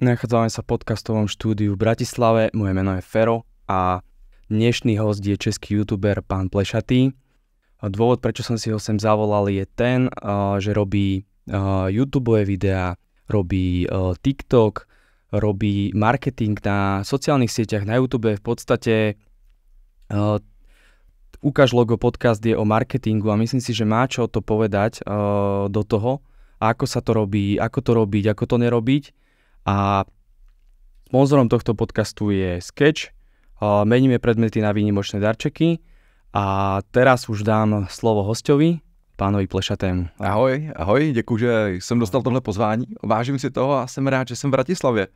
Nachádzame sa v podcastovom štúdiu v Bratislave, moje meno je Fero a dnešný host je český youtuber pán Plešatý. Dôvod, prečo som si ho sem zavolal, je ten, že robí YouTubeové videá, robí TikTok, robí marketing na sociálnych sieťach, na YouTube. V podstate Ukáž logo podcast je o marketingu a myslím si, že má čo to povedať do toho, ako sa to robí, ako to robiť, ako to nerobiť. A sponzorom tohto podcastu je Sketch. Meníme predmety na výnimočné darčeky. A teraz už dám slovo hostovi, pánovi Plešatému. Ahoj, děkuji, že jsem dostal tohle pozvání. Vážím si toho a jsem rád, že jsem v Bratislavě.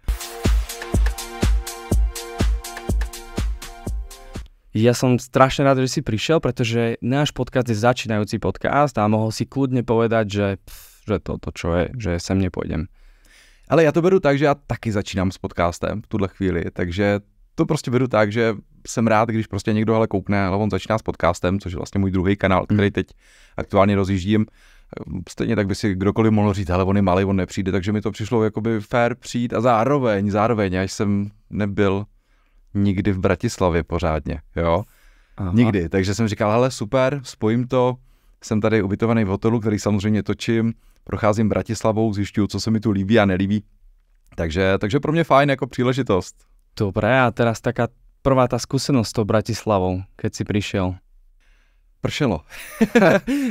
Ja som strašne rád, že si prišiel, pretože náš podcast je začínajúci podcast a mohol si kľudne povedať, že toto čo je, že sem nepôjdem. Ale já to beru tak, že já taky začínám s podcastem v tuhle chvíli, takže to prostě beru tak, že jsem rád, když prostě někdo ale koukne, ale on začíná s podcastem, což je vlastně můj druhý kanál, který teď aktuálně rozjíždím. Stejně tak by si kdokoliv mohl říct, ale on je malý, on nepřijde, takže mi to přišlo jakoby fair přijít a zároveň, až jsem nebyl nikdy v Bratislavě pořádně, jo. Aha. Nikdy, takže jsem říkal, hele super, spojím to, jsem tady ubytovaný v hotelu, který samozřejmě točím, procházím Bratislavou, zjišťuju, co se mi tu líbí a nelíbí, takže pro mě fajn jako příležitost. Dobre, a teraz taká prvá tá skúsenosť s tou Bratislavou, keď si prišiel. Pršelo.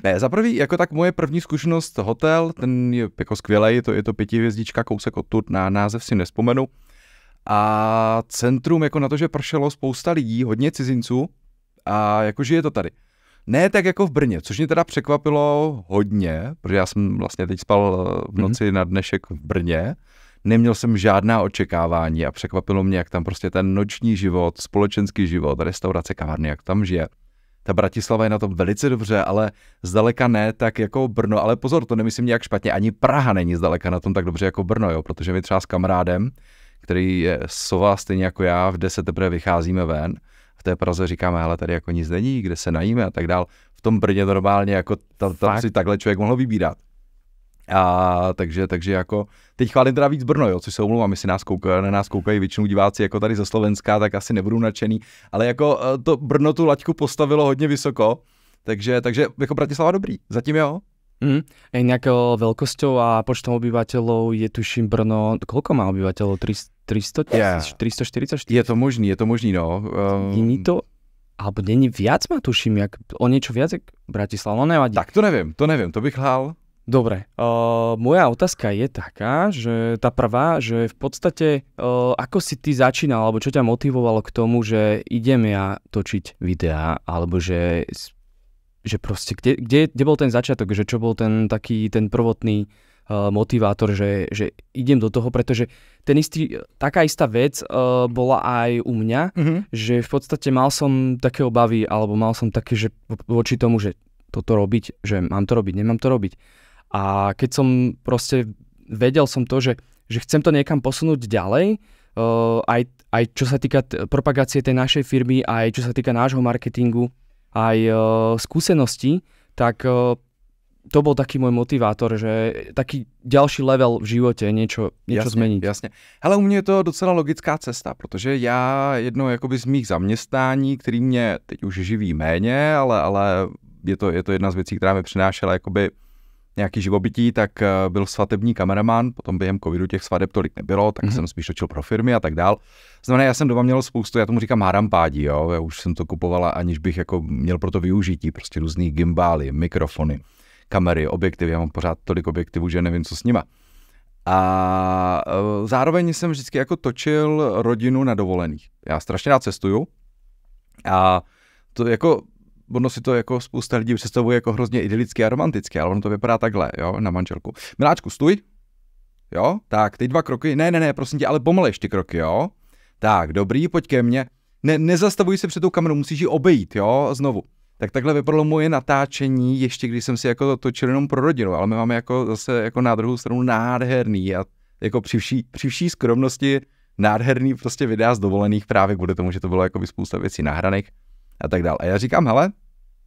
Ne, za prvý, jako tak moje první zkušenost, hotel, ten je jako skvělej, je to 5 hvězdička, kousek odtud, na název si nespomenu. A centrum, jako na to, že pršelo, spousta lidí, hodně cizinců a jako žije to tady. Ne tak jako v Brně, což mě teda překvapilo hodně, protože já jsem vlastně teď spal v noci na dnešek v Brně, neměl jsem žádná očekávání a překvapilo mě, jak tam prostě ten noční život, společenský život, restaurace, kavárny, jak tam žije. Ta Bratislava je na tom velice dobře, ale zdaleka ne tak jako Brno, ale pozor, to nemyslím nějak špatně, ani Praha není zdaleka na tom tak dobře jako Brno, jo, protože my třeba s kamarádem, který je sova stejně jako já, v 10 teprve vycházíme ven, v té Praze říkáme, hele, tady jako nic není, kde se najíme a tak dál. V tom Brně normálně jako tam si takhle člověk mohl vybírat. A takže jako teď chválím teda víc Brno, jo, což se omlouvám, jestli na nás koukají většinou diváci jako tady ze Slovenska, tak asi nebudou nadšený, ale jako to Brno tu laťku postavilo hodně vysoko, takže jako Bratislava dobrý, zatím jo. Inak veľkosťou a počtom obyvateľov je tuším Brno, koľko má obyvateľov? 300 000? 340 000? Je to možný, no. Není to, alebo není viac, má tuším, o niečo viac jak Bratislava, no nevadí. Tak to neviem, to bych lhal. Dobre, moja otázka je taká, že tá prvá, že v podstate ako si ty začínal, alebo čo ťa motivovalo k tomu, že idem ja točiť videá, alebo že proste, kde bol ten začiatok, že čo bol ten taký, ten prvotný motivátor, že idem do toho, pretože taká istá vec bola aj u mňa, že v podstate mal som také obavy, alebo mal som také, že voči tomu, že toto robiť, že mám to robiť, nemám to robiť. A keď som proste vedel som to, že chcem to niekam posunúť ďalej, aj čo sa týka propagácie tej našej firmy, aj čo sa týka nášho marketingu, aj skúseností, tak to bol taký môj motivátor, že taký ďalší level v živote, niečo zmeniť. Jasně. Hele, u mě je to docela logická cesta, protože já jedno jakoby z mých zaměstnání, který mě teď už živí méně, ale je to jedna z věcí, která mi přinášela jakoby nějaký živobytí, tak byl svatební kameraman, potom během covidu těch svadeb tolik nebylo, tak jsem spíš točil pro firmy a tak dál. Znamená, já jsem doma měl spoustu, já tomu říkám harampádí, jo, já už jsem to kupovala, aniž bych jako měl pro to využití, prostě různý gimbály, mikrofony, kamery, objektivy, já mám pořád tolik objektivů, že nevím, co s nima. A zároveň jsem vždycky jako točil rodinu na dovolených. Já strašně rád cestuju a to jako ono si to jako spousta lidí představuje jako hrozně idylicky a romanticky, ale ono to vypadá takhle, jo, na manželku. Miláčku, stůj. Jo, tak, teď 2 kroky. Ne, prosím tě, ale pomalejš ty kroky, jo. Tak, dobrý, pojď ke mně. Nezastavuj se před tou kamerou, musíš ji obejít, jo, znovu. Tak takhle vypadalo moje natáčení, ještě když jsem si jako točil jenom pro rodinu, ale my máme jako zase jako na druhou stranu nádherný a jako při vší skromnosti nádherný prostě videa z dovolených právě kvůli tomu, že to bylo jako spousta věcí nahraných a tak dále. A já říkám, hele,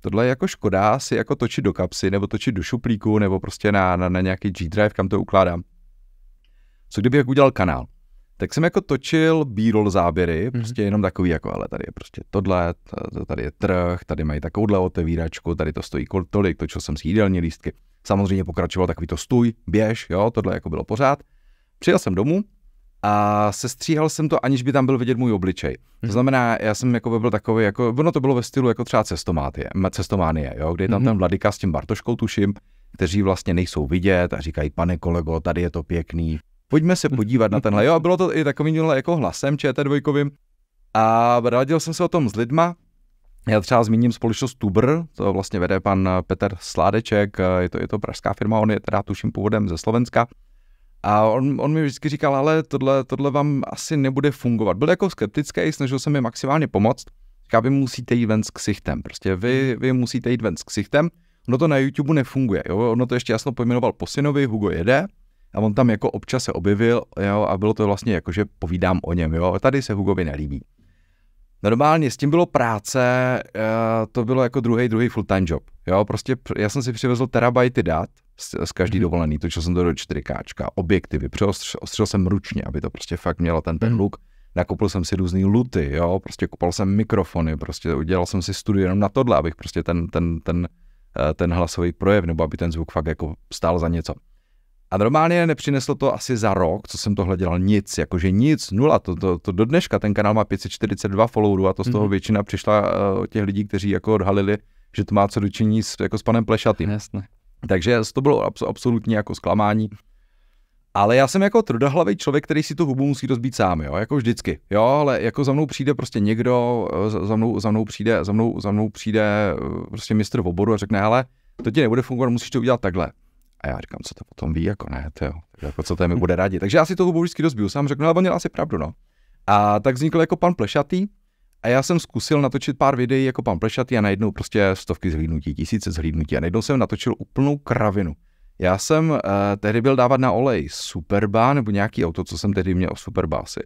tohle je jako škoda si jako točit do kapsy, nebo točit do šuplíku, nebo prostě na nějaký G-Drive, kam to ukládám. Co kdybych udělal kanál? tak jsem jako točil B-roll záběry, prostě jenom takový jako, ale tady je prostě tohle, tady je trh, tady mají takovouhle otevíračku, tady to stojí tolik, točil jsem si jídelní lístky. Samozřejmě pokračoval takový to stůj, běž, jo, tohle jako bylo pořád. Přijel jsem domů a sestříhal jsem to, aniž by tam byl vidět můj obličej. To znamená, já jsem jako byl takový, jako, ono to bylo ve stylu jako třeba cestománie, jo, kde je tam ten Vladika s tím Bartoškou, tuším, kteří vlastně nejsou vidět a říkají, pane kolego, tady je to pěkný, pojďme se podívat na tenhle, jo, a bylo to i takovým jako hlasem ČT2 a radil jsem se o tom s lidma. Já třeba zmíním společnost Tubr, to vlastně vede pan Petr Sládeček, je to pražská firma, on je teda tuším původem ze Slovenska. A on mi vždycky říkal, ale tohle vám asi nebude fungovat. Byl jako skeptický, snažil se mi maximálně pomoct. Říká, vy musíte jít ven s ksichtem, prostě vy musíte jít ven s ksichtem. Ono to na YouTube nefunguje, jo? Ono to ještě jasno pojmenoval po synovi, Hugo jede, a on tam jako občas se objevil, jo? A bylo to vlastně jako, že povídám o něm, jo? Tady se Hugovi nelíbí. Normálně s tím bylo práce, to bylo jako druhý full-time job, jo, prostě já jsem si přivezl terabajty dat z každý dovolený, točil jsem to do 4K, objektivy, ostřel jsem ručně, aby to prostě fakt mělo ten look, nakoupil jsem si různý luty, jo, prostě kupoval jsem mikrofony, prostě udělal jsem si studio jenom na tohle, abych prostě ten hlasový projev, nebo aby ten zvuk fakt jako stál za něco. A normálně nepřineslo to asi za rok, co jsem tohle dělal, nic, jakože nic, nula, to do dneška, ten kanál má 542 followerů a to z toho většina přišla od těch lidí, kteří jako odhalili, že to má co dočinit s panem Plešatým. Jasne. Takže to bylo absolutně jako zklamání. Ale já jsem jako tvrdohlavý člověk, který si tu hubu musí rozbít sám, jo, jako vždycky, jo, ale jako za mnou přijde prostě někdo, za mnou přijde prostě mistr v oboru a řekne, hele, to ti nebude fungovat, musíš to udělat takhle. A já říkám, co to potom ví, jako ne, to jo, jako co to mi bude radit. Takže já si to hubu vždycky rozbiju sám, řeknu, ale on měl asi pravdu, no. A tak vznikl jako pan Plešatý a já jsem zkusil natočit pár videí jako pan Plešatý a najednou prostě stovky zhlídnutí, tisíce zhlídnutí a najednou jsem natočil úplnou kravinu. Já jsem tehdy byl dávat na olej Superba nebo nějaký auto, co jsem tehdy měl, Superba asi.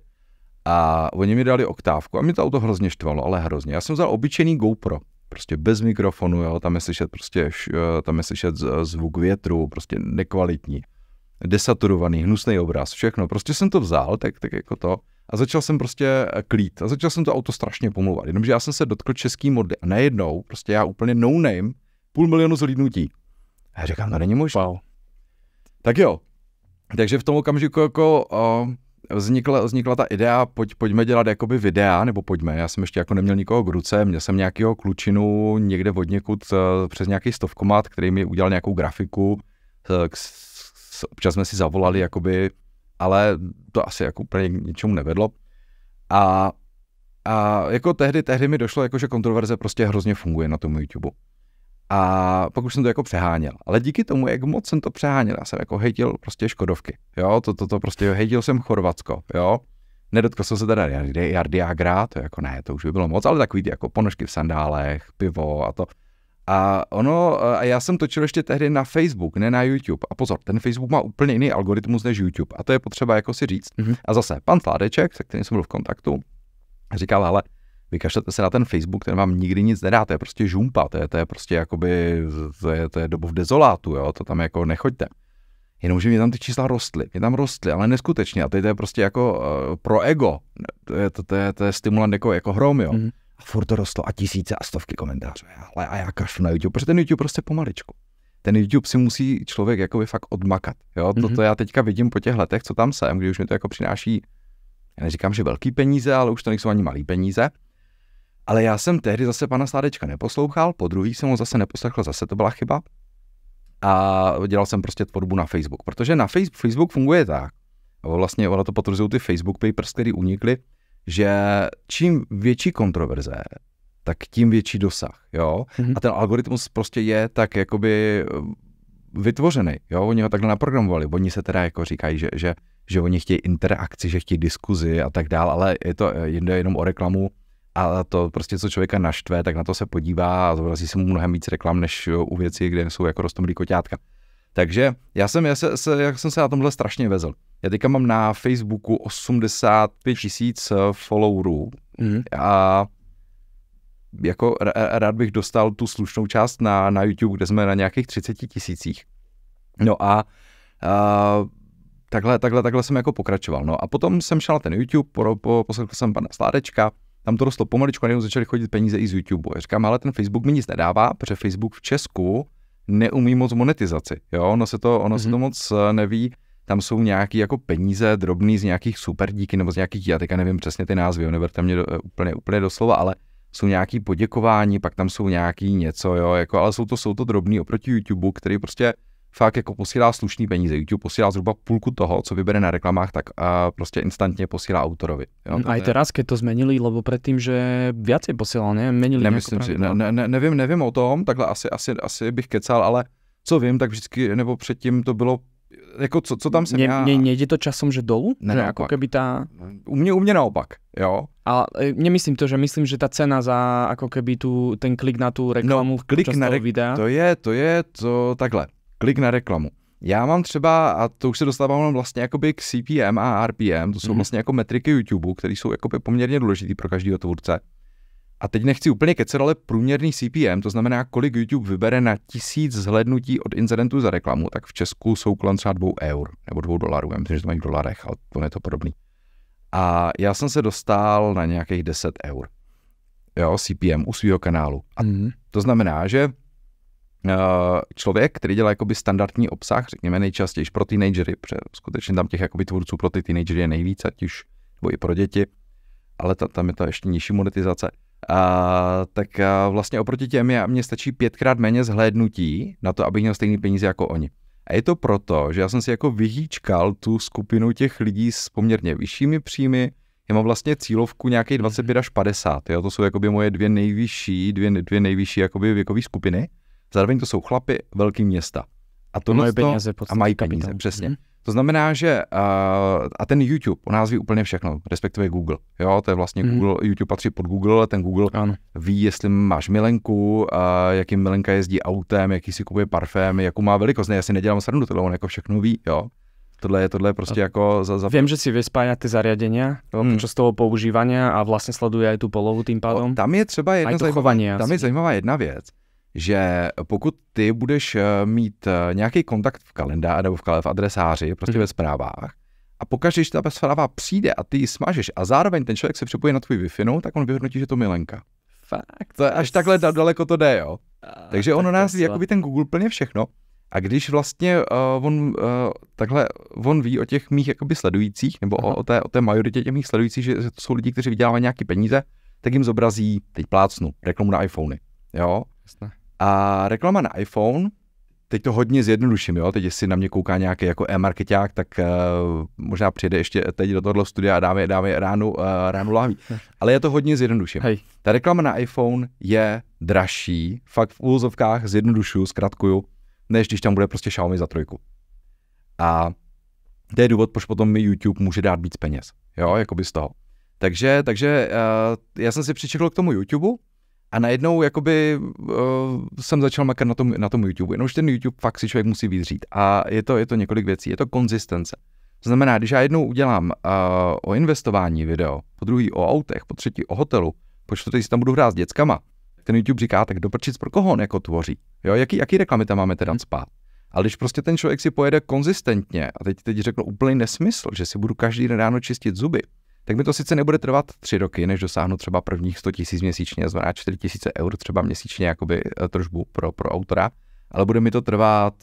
A oni mi dali oktávku a mě to auto hrozně štvalo, ale hrozně. Já jsem vzal obyčejný GoPro, prostě bez mikrofonu, jo, tam je slyšet zvuk větru, prostě nekvalitní, desaturovaný, hnusný obraz, všechno. Prostě jsem to vzal, tak jako to, a začal jsem prostě klít a začal jsem to auto strašně pomlouvat. Jenomže já jsem se dotkl český mody a najednou, prostě já úplně no name, 500 000 zhlídnutí. A já říkám, to není možné. Wow. Tak jo, takže v tom okamžiku jako vznikla ta idea, pojďme dělat jakoby videa, nebo pojďme, já jsem ještě jako neměl nikoho k ruce, měl jsem nějakého klučinu někde odněkud přes nějaký stovkomat, který mi udělal nějakou grafiku, občas jsme si zavolali jakoby, ale to asi jako úplně ničemu nevedlo. A jako tehdy mi došlo, jako, že kontroverze prostě hrozně funguje na tom YouTube. A pak už jsem to jako přeháněl. Ale díky tomu, jak moc jsem to přeháněl, já jsem jako hejtil prostě Škodovky, jo, to prostě hejtil jsem Chorvatsko, jo. Nedotkl jsem se teda Jardy Agra, to jako ne, to už by bylo moc, ale takový ty jako ponožky v sandálech, pivo a to. A já jsem točil ještě tehdy na Facebook, ne na YouTube. A pozor, ten Facebook má úplně jiný algoritmus než YouTube. A to je potřeba jako si říct. A zase pan Sládeček, se kterým jsem byl v kontaktu, říkal, ale vykašlete se na ten Facebook, ten vám nikdy nic nedá, to je prostě žumpa, to je prostě jakoby, to je dobu v dezolátu, jo, to tam jako nechoďte. Jenomže mě tam ty čísla rostly, ale neskutečně, a to je prostě jako pro ego, to je stimulant jako hrom, jo. A furt to rostlo a tisíce a stovky komentářů, a já kašlu na YouTube, protože ten YouTube prostě pomaličku. Ten YouTube si musí člověk jakoby fakt odmakat, jo, to já teďka vidím po těch letech, co tam jsem, kdy už mi to jako přináší, já neříkám, že velký peníze, ale už to nejsou ani malý peníze. Ale já jsem tehdy zase pana Sládečka neposlouchal, po druhý jsem ho zase neposlechl, zase to byla chyba. A dělal jsem prostě tvorbu na Facebook, protože na Facebook funguje tak, vlastně ono to potvrzují ty Facebook papers, které unikly, že čím větší kontroverze, tak tím větší dosah, jo. A ten algoritmus prostě je tak jakoby vytvořený, jo, oni ho takhle naprogramovali, oni se teda jako říkají, že oni chtějí interakci, že chtějí diskuzi a tak dál, ale je to jenom o reklamu. A to prostě, co člověka naštve, tak na to se podívá a zobrazí se mu mnohem víc reklam, než u věcí, kde jsou jako rostomilý koťátka. Takže já jsem se na tomhle strašně vezl. Já teďka mám na Facebooku 85 000 followerů a jako rád bych dostal tu slušnou část na YouTube, kde jsme na nějakých 30 000. No a takhle jsem jako pokračoval. No a potom jsem šel na ten YouTube, poslechl jsem pana Sládečka, tam to rostlo pomaličku a najednou začaly chodit peníze i z YouTube. Já říkám, ale ten Facebook mi nic nedává, protože Facebook v Česku neumí moc monetizaci, jo, ono se to moc neví, tam jsou nějaký jako peníze drobný z nějakých super díky nebo z nějakých, já teďka nevím přesně ty názvy, jo, neberte mě úplně doslova, ale jsou nějaký poděkování, pak tam jsou nějaký něco, jo, jako, ale jsou to drobný oproti YouTube, který prostě fakt jako posílá slušný peníze. YouTube posílá zhruba půlku toho, co vybere na reklamách, tak prostě instantně posílá autorovi. Jo, aj teraz, keď to zmenili, lebo predtým, že viacej posielal, ne? Menili nemyslím si, nevím o tom, takhle asi bych kecal, ale co vím, tak vždycky, nebo předtím to bylo, jako co tam jsem já... Nejde to časom, že dolu? Ne, že ako keby tá... U mě naopak, jo. Ale nemyslím to, že myslím, že tá cena za ako keby ten klik na tú reklamu klik na videa. To je takhle. Klik na reklamu. Já mám třeba, a to už se dostávám vlastně jakoby k CPM a RPM, to jsou vlastně jako metriky YouTube, které jsou jakoby poměrně důležitý pro každého tvůrce. A teď nechci úplně kecat, ale průměrný CPM, to znamená, kolik YouTube vybere na 1000 zhlédnutí od incidentů za reklamu, tak v Česku jsou kolem třeba 2 eur nebo $2. Já myslím, že to mají v dolarech, ale to je to podobný. A já jsem se dostal na nějakých 10 eur. Jo, CPM u svého kanálu. A to znamená, že člověk, který dělá jakoby standardní obsah, řekněme nejčastěji pro teenagery, protože skutečně tam těch jakoby tvůrců pro ty teenagery je nejvíce, ať už nebo i pro děti, ale tam je to ještě nižší monetizace. Tak vlastně oproti těm mně stačí 5krát méně zhlédnutí na to, abych měl stejný peníze jako oni. A je to proto, že já jsem si jako vyhýčkal tu skupinu těch lidí s poměrně vyššími příjmy. Já mám vlastně cílovku nějakých 25 až 50, jo? To jsou jakoby moje dvě nejvyšší jakoby věkové skupiny. Zároveň to jsou chlapy, velký města. A mají peníze, přesně. To znamená, že a ten YouTube o nás ví úplně všechno, respektive Google. Jo, to je vlastně Google, YouTube patří pod Google, ale ten Google ví, jestli máš milenku, jaký milenka jezdí autem, jaký si kupuje parfém, jakou má velikost. Ne, já si nedělám srandu, tohle on jako všechno ví, jo. Tohle je prostě jako... Viem, že si vie spájať tie zariadenia počas toho používania a vlastne sleduje aj tú polohu tým pádom. Tam je třeba zajímavá jedna věc, že pokud ty budeš mít nějaký kontakt v kalendáři nebo v adresáři, prostě ve zprávách, a pokaždé, že ta zpráva přijde a ty ji smažeš a zároveň ten člověk se připojí na tvůj Wi-Fi, tak on vyhodnotí, že to milenka. Fakt. To je až takhle daleko to jde, jo. Takže ono nás ví jakoby ten Google plně všechno. A když vlastně on ví o těch mých jakoby sledujících, nebo o té majoritě těch mých sledujících, že to jsou lidi, kteří vydělávají nějaké peníze, tak jim zobrazí, teď plácnu, reklamu na iPhony, jo. Jasné. A reklama na iPhone, teď to hodně zjednoduším, jo, teď jestli na mě kouká nějaký jako e-marketák, tak možná přijde ještě teď do tohohle studia a dáme ránu láhví. Ale je to hodně zjednoduším. Hej. Ta reklama na iPhone je dražší, fakt v úvozovkách zjednodušuju, zkratkuju, než když tam bude prostě Xiaomi za 3. A to je důvod, proč potom mi YouTube může dát víc peněz, jo, jakoby z toho. Takže já jsem si přičekl k tomu YouTube a najednou jakoby jsem začal makat na tom YouTube, jenomže ten YouTube fakt si člověk musí vydřít a je to několik věcí, je to konzistence. To znamená, když já jednou udělám o investování video, po druhý o autech, po třetí o hotelu, po čtvrtý si tam budu hrát s dětskama, ten YouTube říká, tak doprčit, pro koho on jako tvoří. Jo, jaký reklamy tam máme teda spát. Ale když prostě ten člověk si pojede konzistentně, a teď řeknu úplný nesmysl, že si budu každý den ráno čistit zuby, tak mi to sice nebude trvat 3 roky, než dosáhnu třeba prvních 100 000 měsíčně, znamená 4 000 eur třeba měsíčně jakoby tržbu pro autora, ale bude mi to trvat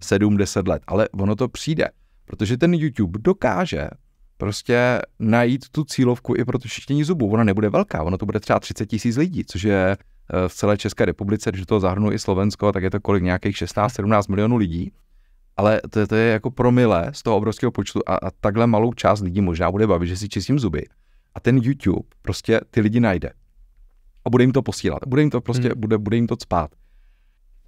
7-10 let. Ale ono to přijde, protože ten YouTube dokáže prostě najít tu cílovku i pro to čištění zubů. Ona nebude velká, ono to bude třeba 30 000 lidí, což je v celé České republice, když to zahrnu i Slovensko, tak je to kolik nějakých 16-17 milionů lidí. Ale to je jako promile z toho obrovského počtu a takhle malou část lidí možná bude bavit, že si čistím zuby. A ten YouTube prostě ty lidi najde. A bude jim to posílat. Bude jim to prostě, bude jim to cpát.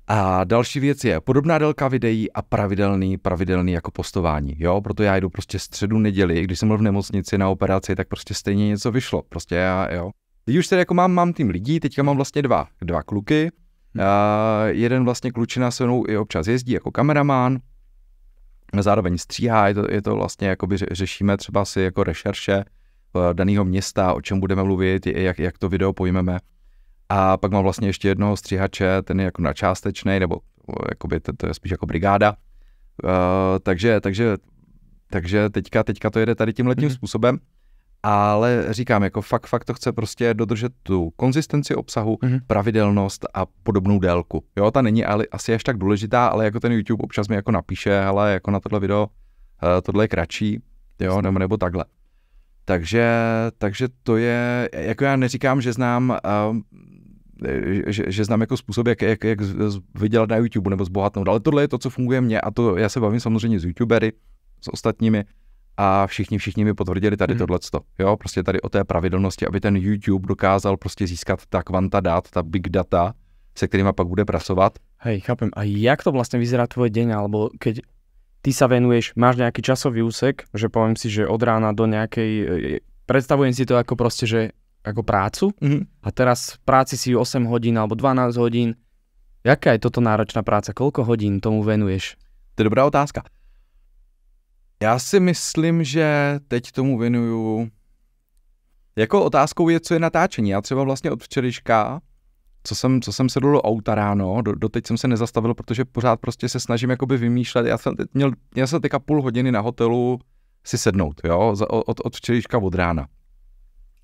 A další věc je podobná délka videí a pravidelný jako postování. Jo, proto já jdu prostě středu, neděli, když jsem byl v nemocnici na operaci, tak prostě stejně něco vyšlo. Prostě jo. Teď už tedy jako mám tým lidí, teďka mám vlastně dva kluky. Jeden vlastně klučina se mnou i občas jezdí jako kameraman, zároveň stříhá, je to vlastně jakoby řešíme třeba si jako rešerše daného města, o čem budeme mluvit, jak to video pojmeme. A pak mám vlastně ještě jednoho stříhače, ten je jako na částečnej, nebo jakoby to je spíš jako brigáda. Takže Takže teďka to jede tady tímhletím způsobem, ale říkám, jako fakt to chce prostě dodržet tu konzistenci obsahu, pravidelnost a podobnou délku. Jo, ta není ale asi až tak důležitá, ale jako ten YouTube občas mi jako napíše, hele, jako na tohle video, tohle je kratší, jo, nebo takhle. Takže to je, jako já neříkám, že znám že znám jako způsob, jak vydělat na YouTube nebo zbohatnout, ale tohle je to, co funguje mně a to já se bavím samozřejmě s YouTubery, s ostatními a všichni mi potvrdili tady tohleto, jo, prostě tady o té pravidelnosti, aby ten YouTube dokázal prostě získat ta kvanta dat, ta big data, se kterýma pak bude pracovat. Hej, chápem. A jak to vlastne vyzerá tvoj deň, alebo keď ty sa venuješ, máš nejaký časový úsek, že poviem si, že od rána do nejakej, predstavujem si to ako proste, že ako prácu a teraz v práci si 8 hodín alebo 12 hodín. Jaká je toto náročná práca? Koľko hodín tomu venuješ? To je dobrá otázka. Já si myslím, že teď tomu věnuju, jako otázkou je, co je natáčení. Já třeba vlastně od včerejška, co jsem sedl do auta ráno, doteď jsem se nezastavil, protože pořád prostě se snažím jakoby vymýšlet. Měl jsem teďka půl hodiny na hotelu si sednout, jo, od včerejška od rána.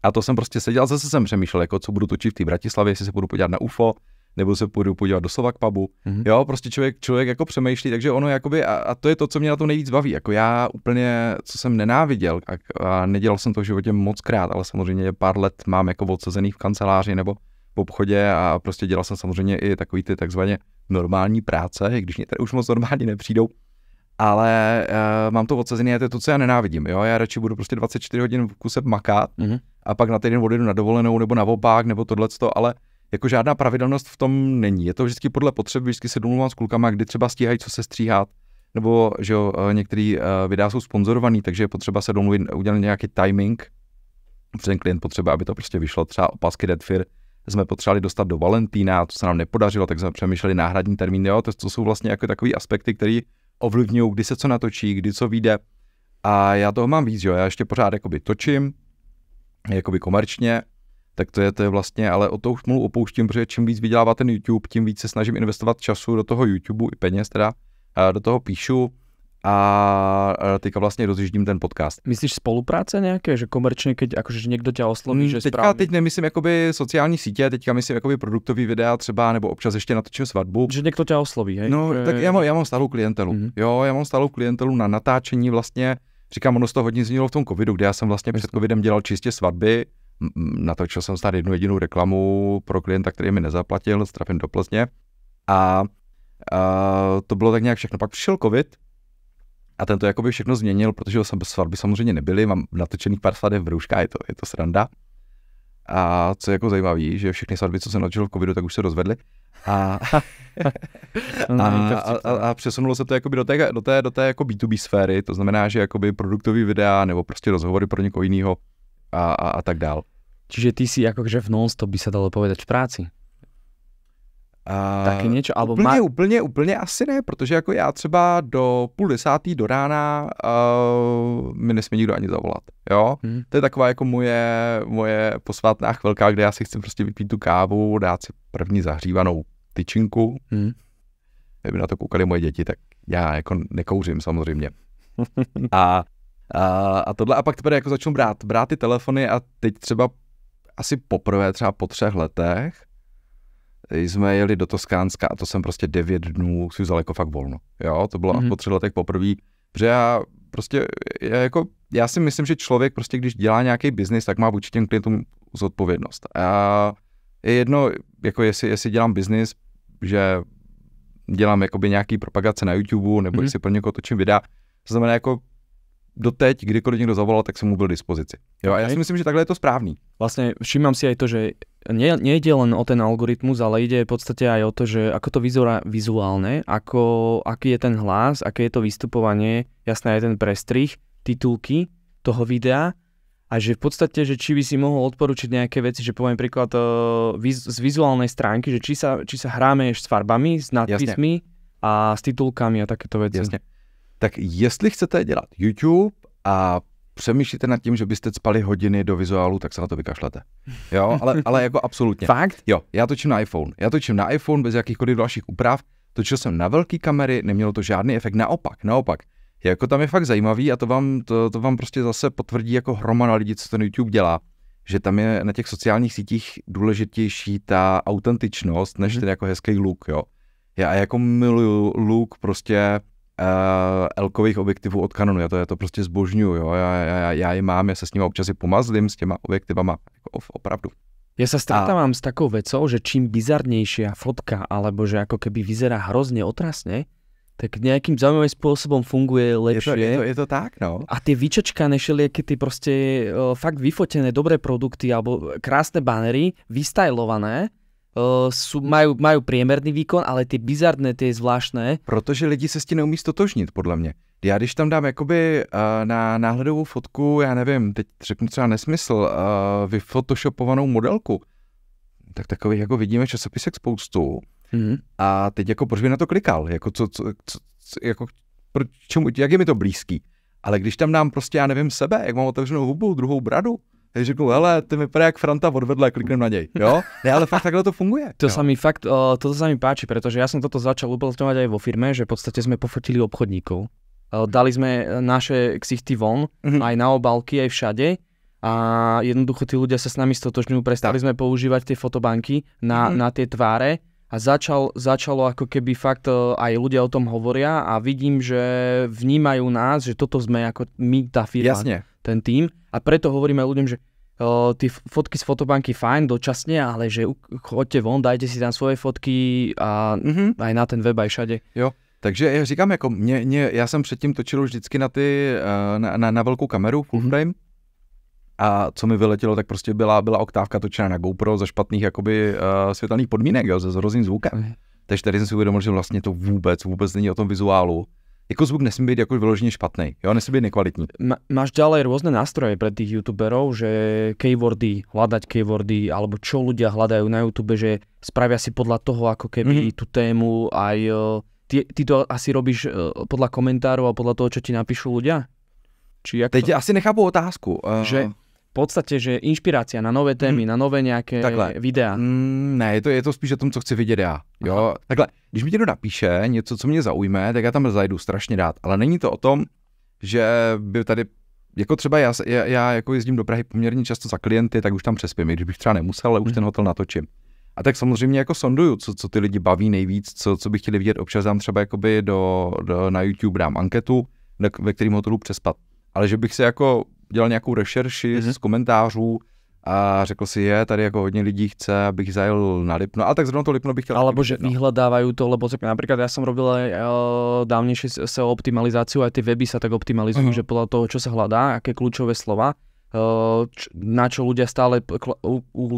A to jsem prostě seděl, zase jsem přemýšlel, jako co budu točit v té Bratislavě, jestli se budu podívat na UFO, nebo se půjdu podívat do Slovak pubu. Jo, prostě člověk jako přemýšlí, takže ono jakoby, a to je to, co mě na tom nejvíc baví. Jako já úplně, co jsem nenáviděl, a nedělal jsem to v životě moc krát, ale samozřejmě pár let mám jako odsazený v kanceláři nebo v obchodě a prostě dělal jsem samozřejmě i takový ty takzvaně normální práce, i když mě tady už moc normálně nepřijdou, ale mám to odsazený a to je to, co já nenávidím. Jo? Já radši budu prostě 24 hodin v kuse makat a pak na týden odjedu na dovolenou nebo na opak nebo tohleto, ale jako žádná pravidelnost v tom není. Je to vždycky podle potřeb, vždycky se domluvám s klukama, kdy třeba stíhají, co se stříhat, nebo že jo, některý videa jsou sponzorovaný, takže je potřeba se domluvit, udělat nějaký timing. Ten klient potřeba, aby to prostě vyšlo, třeba opasky Deadfear jsme potřebovali dostat do Valentína, to se nám nepodařilo, tak jsme přemýšleli náhradní termín, jo, to jsou vlastně jako takový aspekty, které ovlivňují, kdy se co natočí, kdy co vyjde. A já toho mám víc, jo, já ještě pořád jakoby točím, jakoby komerčně, tak to je vlastně, ale o to už mluvu opouštím, protože čím víc vydělává ten YouTube, tím víc se snažím investovat času do toho YouTube i peněz teda, do toho píšu a teďka vlastně rozjíždím ten podcast. Myslíš spolupráce nějaké, že komerčně, keď akože někdo tě osloví, že správně? Teď nemyslím jakoby sociální sítě, teďka myslím jakoby produktový videa třeba, nebo občas ještě natočím svatbu. Že někdo tě osloví, hej? No, že... tak já mám stálou klientelu. Jo, já mám stálou klientelu na natáčení vlastně, říkám, ono z toho hodně změnilo v tom covidu, kde já jsem vlastně před covidem dělal čistě svatby. Natočil jsem snad jednu jedinou reklamu pro klienta, který mi nezaplatil, trafím do Plzně. A to bylo tak nějak všechno. Pak přišel covid a ten to jakoby všechno změnil, protože svatby samozřejmě nebyly, mám natočených pár svateb v Rouška, je to sranda. A co je jako zajímavý, že všechny svatby, co jsem natočil v covidu, tak už se rozvedly. A přesunulo se to jakoby do té jako B2B sféry, to znamená, že jakoby produktový videa nebo prostě rozhovory pro někoho jiného a tak dál. Čiže ty si akože v non-stop by sa dalo povedať v práci? Taky niečo? Alebo úplně asi ne, protože jako já třeba do 9:30 do rána mi nesmí nikdo ani zavolat, jo? To je taková jako moje posvátná chvilka, kde já si chci prostě vypít tu kávu, dát si první zahřívanou tyčinku. Kdyby na to koukali moje děti, tak já jako nekouřím samozřejmě. A tohle, a pak teprve jako začnu brát ty telefony a teď třeba asi poprvé, třeba po 3 letech, jsme jeli do Toskánska a to jsem prostě 9 dnů si vzal jako fakt volno. Jo, to bylo po 3 letech poprvé, protože já si myslím, že člověk prostě, když dělá nějaký biznis, tak má vůči těm klientům zodpovědnost. A je jedno, jako jestli dělám biznis, že dělám jakoby nějaký propagace na YouTube, nebo jestli pro někoho točím videa, to znamená jako doteď, kdykoliv někdo zavolal, tak jsem mu byl k dispozici. Jo, a já si myslím, že takhle je to správný. Vlastne všímam si aj to, že nejde len o ten algoritmus, ale ide v podstate aj o to, že ako to vyzerá vizuálne, aký je ten hlas, aké je to vystupovanie, jasné aj ten prestrih, titulky toho videa a že v podstate, že či by si mohol odporučiť nejaké veci, že poviem príklad z vizuálnej stránky, že či sa hráme s farbami, s nadpismi a s titulkami a takéto veci. Jasne. Tak jestli chcete dělat YouTube a přemýšlíte nad tím, že byste spali hodiny do vizuálu, tak se na to vykašlete. Jo, ale jako absolutně. Fakt? Jo, já točím na iPhone. Já točím na iPhone bez jakýchkoliv dalších úprav. Točil jsem na velký kamery, nemělo to žádný efekt. Naopak. Jako tam je fakt zajímavý a to vám prostě zase potvrdí jako hromada lidí, co ten YouTube dělá, že tam je na těch sociálních sítích důležitější ta autentičnost, než ten jako hezký look, jo. Já jako miluju look prostě L-kových objektivů od Canonu, já to prostě zbožňuju, jo. Já je mám, já se s nimi občas i pomazlím s těma objektivama, jako opravdu. Ja sa stretávam s takou vecou, že čím bizarnejšia fotka, alebo že ako keby vyzerá hrozne otrasne, tak nejakým zaujímavým spôsobom funguje lepšie. Je to tak, no. A tie vyčečkané všelijaké ty proste fakt vyfotené dobré produkty alebo krásne banery, vystajlované, majú priemerný výkon, ale ty bizarné, ty zvláštné. Protože lidi se s tím neumí stotožnit, podle mě. Já když tam dám jakoby na náhledovou fotku, já nevím, teď řeknu třeba nesmysl, vyfotoshopovanou modelku, tak takových jako vidíme časopisek spoustu. A teď jako proč by na to klikal? Jako jako jak je mi to blízký? Ale když tam dám prostě, já nevím, sebe, jak mám otevřenou hubu, druhou bradu, tak řeknu, hele, ty vypadá jak Franta odvedle, kliknem na něj, jo? Ne, ale fakt takhle to funguje. Toto sa mi páči, pretože ja som toto začal uplatňovať aj vo firme, že v podstate sme pofotili obchodníkov. Dali sme naše ksichty von, aj na obálky, aj všade. A jednoducho tí ľudia sa s nami stotožňujú, prestali sme používať tie fotobanky na tie tváre. A začalo ako keby fakt aj ľudia o tom hovoria a vidím, že vnímajú nás, že toto sme ako my, tá firma, ten tím. A preto hovoríme aj ľuďom, že tie fotky z fotobanky fajn, dočasne, ale že choďte von, dajte si tam svoje fotky a aj na ten web aj všade. Jo, takže já říkám, jako já jsem předtím točil vždycky na velkou kameru, full frame. A co mi vyletělo, tak prostě byla oktávka točená na GoPro za špatných jakoby světelných podmínek, jo, se hrozným zvukem. Takže tady jsem si uvědomil, že vlastně to vůbec není o tom vizuálu. Jako zvuk nesmí být jako vyloženě špatný, jo, nesmí být nekvalitní. Máš ďalej rôzne nástroje pre tých youtuberov, že keywordy, hľadať keywordy, alebo čo ľudia hľadajú na YouTube, že spravia si podľa toho ako keby tú tému aj... Ty to asi robíš podľa komentárov a podľa toho, čo ti napíšu ľudia? Teď asi nechápu otázku. Že v podstate, že inšpirácia na nové témy, na nové nějaké videa. Ne, je to spíš o tom, co chci vidět já. Jo? Takhle, když mi někdo napíše něco, co mě zaujme, tak já tam zajdu strašně rád. Ale není to o tom, že by tady, jako třeba já jako jezdím do Prahy poměrně často za klienty, tak už tam přespím, když bych třeba nemusel, ale už ten hotel natočím. A tak samozřejmě jako sonduju, co ty lidi baví nejvíc, co by chtěli vidět. Občas dám třeba jakoby na YouTube dám anketu, ve kterým hotelu přespat. Ale že bych si jako dělal nějakou rešerši z komentářů a řekl si, tady jako hodně lidí chce, abych zajel na Lipno, ale tak zrovna to Lipno bych chtěl. Alebo že vyhľadávajú to, lebo napríklad ja som robil aj dávnejšie SEO optimalizáciu, aj tie weby sa tak optimalizujú, že podľa toho, čo sa hľadá, aké kľúčové slova, na čo ľudia stále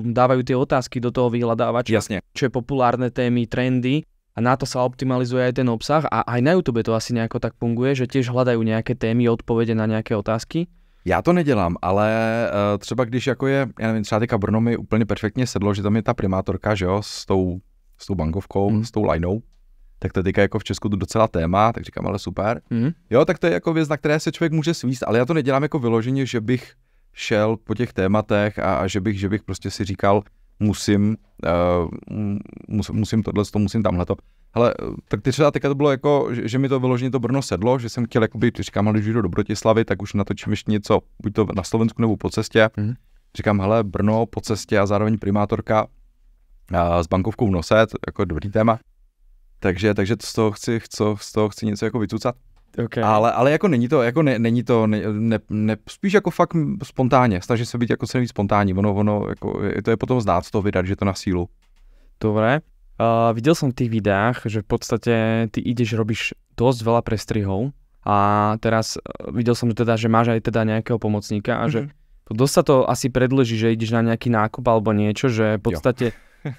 dávajú tie otázky do toho vyhľadávača, Jasne. Čo je populárne témy, trendy. A na to sa optimalizuje aj ten obsah a aj na YouTube to asi nejako tak funguje, že tiež hľadajú nejaké témy, odpovede na nějaké otázky. Já to nedělám, ale třeba když jako je, já nevím, třeba teďka Brno mi úplně perfektně sedlo, že tam je ta primátorka, že jo, s tou bankovkou, s tou lineou, tak to je teďka jako v Česku to docela téma, tak říkám, ale super. Jo, tak to je jako věc, na které se člověk může svíst, ale já to nedělám jako vyloženě, že bych šel po těch tématech a že bych prostě si říkal, musím tohleto, musím tamhleto. Hele, tak ty třeba teďka to bylo jako, že mi to vyloženě to Brno sedlo, že jsem chtěl jakoby, říkám, když jdu do Bratislavy, tak už natočím ještě něco, buď to na Slovensku nebo po cestě. Říkám, hele, Brno po cestě a zároveň primátorka s bankovkou v nose, jako dobrý téma. Takže z toho chci něco jako vycucat. Okay. Ale jako není to, spíš jako fakt spontánně, snažím se být jako celý spontánní, ono jako, to je potom znát z toho vydat, že to na sílu. Dobre, videl som v tých videách, že v podstate ty robíš dosť veľa prestrihov a teraz videl som teda, že máš aj teda nejakého pomocníka a že dosť sa to asi predĺží, že ideš na nejaký nákup alebo niečo, že v podstate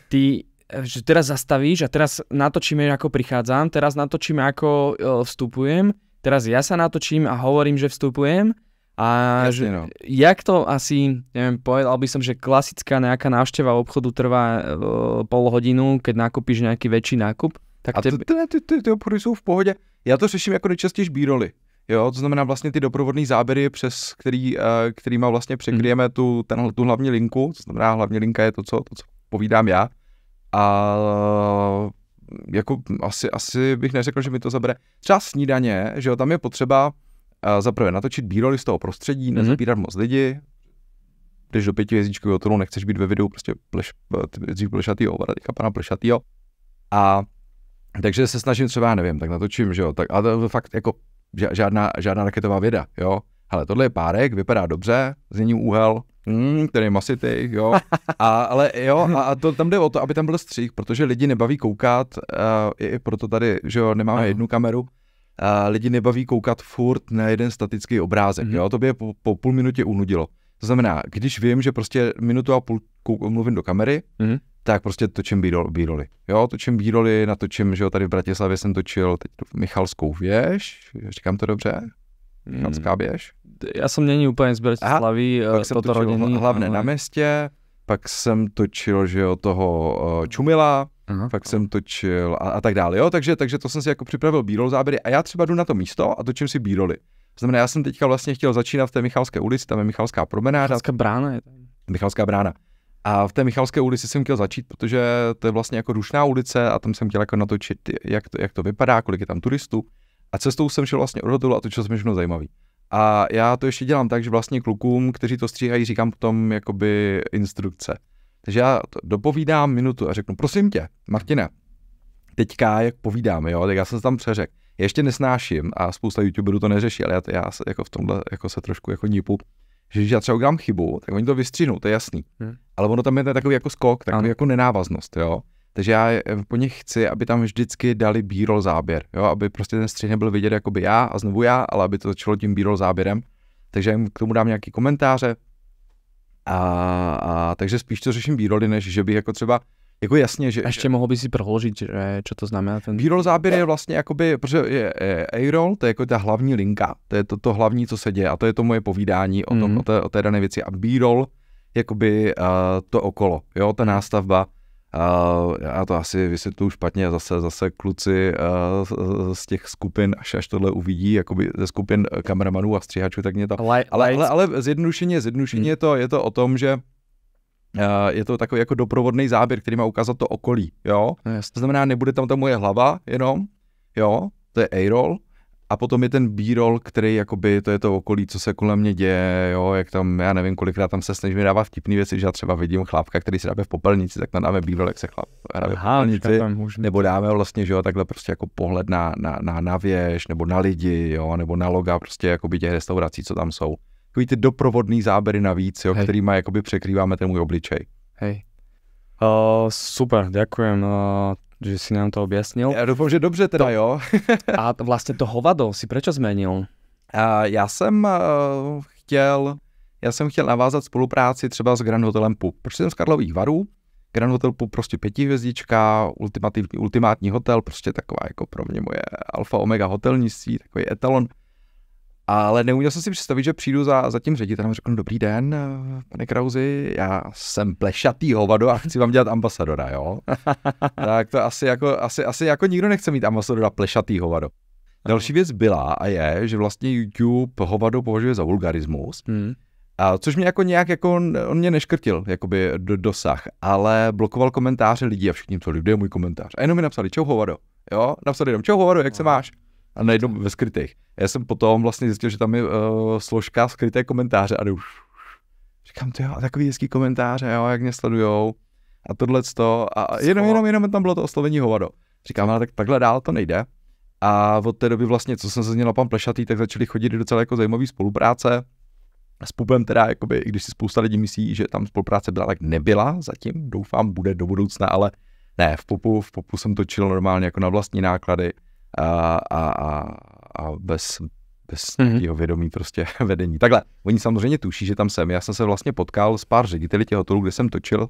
ty že teraz zastavíš a teraz natočíme, ako prichádzam, teraz natočíme, ako vstupujem, teraz ja sa natočím a hovorím, že vstupujem a že, jak to asi, neviem, povedal by som, že klasická nejaká návšteva obchodu trvá pol hodinu, keď nakúpiš nejaký väčší nákup. Tak a ty obchody jsou v pohodě. Já to řeším jako nejčastěji B-roly. Jo, to znamená vlastně ty doprovodné záběry, přes kterýma vlastně překryjeme tu hlavní linku, to znamená hlavní linka je to, co povídám já. A jako asi bych neřekl, že mi to zabere. Třeba snídaně, že jo, tam je potřeba zaprvé natočit b-rolly z toho prostředí, nezabírat moc lidi. Když do 5hvězdičkového hotelu nechceš být ve videu prostě plešatýho hovada, teďka pana plešatýho. A takže se snažím třeba, nevím, tak natočím, že jo, tak, ale to fakt jako žádná raketová věda, jo. Hele, tohle je párek, vypadá dobře, změním úhel, který je masitý, jo. Ale jo, a to tam jde o to, aby tam byl střih, protože lidi nebaví koukat, i proto tady, že jo, nemáme jednu kameru, lidi nebaví koukat furt na jeden statický obrázek, jo, to by je po půl minutě unudilo. To znamená, když vím, že prostě minutu a půl mluvím do kamery, tak prostě točím b-rolly. Jo, točím b-rolly, natočím, že jo, tady v Bratislavě jsem točil teď Michalskou věž, říkám to dobře? Michalská věž. Já jsem není úplně z Bratislavy, toto rodiny. Hlavně na městě, pak jsem točil, že jo, toho Čumila, pak jsem točil a tak dále, jo, takže to jsem si jako připravil b-roll záběry a já třeba jdu na to místo a točím si b-rolly. To znamená, já jsem teďka vlastně chtěl začínat v té Michalské ulici, tam je Michalská promenáda. Michalská brána je tam. Michalská brána. A v té Michalské ulici jsem chtěl začít, protože to je vlastně jako rušná ulice a tam jsem chtěl jako natočit, jak to vypadá, kolik je tam turistů. A cestou jsem šel vlastně od hotelu a točil jsem všechno zajímavý. A já to ještě dělám tak, že vlastně klukům, kteří to stříhají, říkám potom jakoby instrukce. Takže já to dopovídám minutu a řeknu, prosím tě, Martine, teďka jak povídáme, jo, tak já jsem se tam přeřekl. Ještě nesnáším a spousta youtuberů to neřeší, ale já jako v tomhle jako se trošku jako nípu, že když já třeba udělám chybu, tak oni to vystřihnou, to je jasný. Ale ono tam je takový jako skok, takový jako nenávaznost, jo. Takže já po nich chci, aby tam vždycky dali b-roll záběr, jo, aby prostě ten střih nebyl vidět jakoby já a znovu já, ale aby to začalo tím b-roll záběrem. Takže jim k tomu dám nějaký komentáře a takže spíš to řeším b-rolly, než že bych jako třeba jako jasně, že... Ještě mohl by si proložit, že čo to znamená ten... B-roll záběr je vlastně jakoby, protože je A-roll, to je jako ta hlavní linka, to je to hlavní, co se děje a to je to moje povídání o tom, o té dané věci a B-roll jakoby to okolo, jo, ta nástavba, já to asi vysvětluju špatně a zase kluci z těch skupin, až tohle uvidí, jakoby ze skupin kameramanů a stříhačů, tak mě to... Ale zjednodušeně je to o tom, že je to takový jako doprovodný záběr, který má ukázat to okolí, jo. To znamená, nebude tam ta moje hlava jenom, jo, to je A-roll, a potom je ten B-roll, který jakoby, to je to okolí, co se kolem mě děje, jo, jak tam, já nevím, kolikrát tam se snažíme dávat vtipný věci, že já třeba vidím chlápka, který se dáme v popelnici, tak tam dáme B-roll, jak se chlap hrabe v popelnici, nebo dáme vlastně, že jo, takhle prostě jako pohled na věž, nebo na lidi, jo, nebo na loga prostě jakoby těch restaurací, co tam jsou. Takový ty doprovodný záběry navíc, jo, kterýma jakoby překrýváme ten můj obličej. Hej. Super, ďakujem, že si nám to objasnil. Já doufám, že dobře teda, jo. A vlastně to hovado si prečo zmenil? Já jsem chtěl navázat spolupráci třeba s Grand Hotelem Pup, protože jsem z Karlových Varů. Grand Hotel Pup prostě 5hvězdička, ultimátní hotel, prostě taková jako pro mě moje alfa omega hotelnictví, takový etalon. Ale neuměl jsem si představit, že přijdu za tím ředitelem a řeknu, dobrý den, pane Krausi, já jsem plešatý hovado a chci vám dělat ambasadora, jo. Tak to asi jako nikdo nechce mít ambasadora plešatý hovado. Další věc byla a je, že vlastně YouTube hovado považuje za vulgarismus, což mě jako nějak, jako on mě neškrtil, jakoby dosah, ale blokoval komentáře lidí a všichni psali, kde je můj komentář. A jenom mi napsali, čau hovado, jo, napsali jenom, čau hovado, jak se máš? A najednou ve skrytých. Já jsem potom vlastně zjistil, že tam je složka skryté komentáře a už říkám, to jo, takový hezký komentáře, jo, jak mě sledujou a tohleto a jenom tam bylo to oslovení hovado. Říkám, ale takhle dál to nejde. A od té doby vlastně, co jsem se zněl pan Plešatý, tak začali chodit docela jako zajímavý spolupráce. S Pupem teda, jakoby, i když si spousta lidí myslí, že tam spolupráce byla, tak nebyla zatím, doufám, bude do budoucna, ale ne, v Pupu jsem točil normálně jako na vlastní náklady a bez jeho vědomí prostě vedení. Takhle, oni samozřejmě tuší, že tam jsem. Já jsem se vlastně potkal s pár řediteli těch hotelů, kde jsem točil.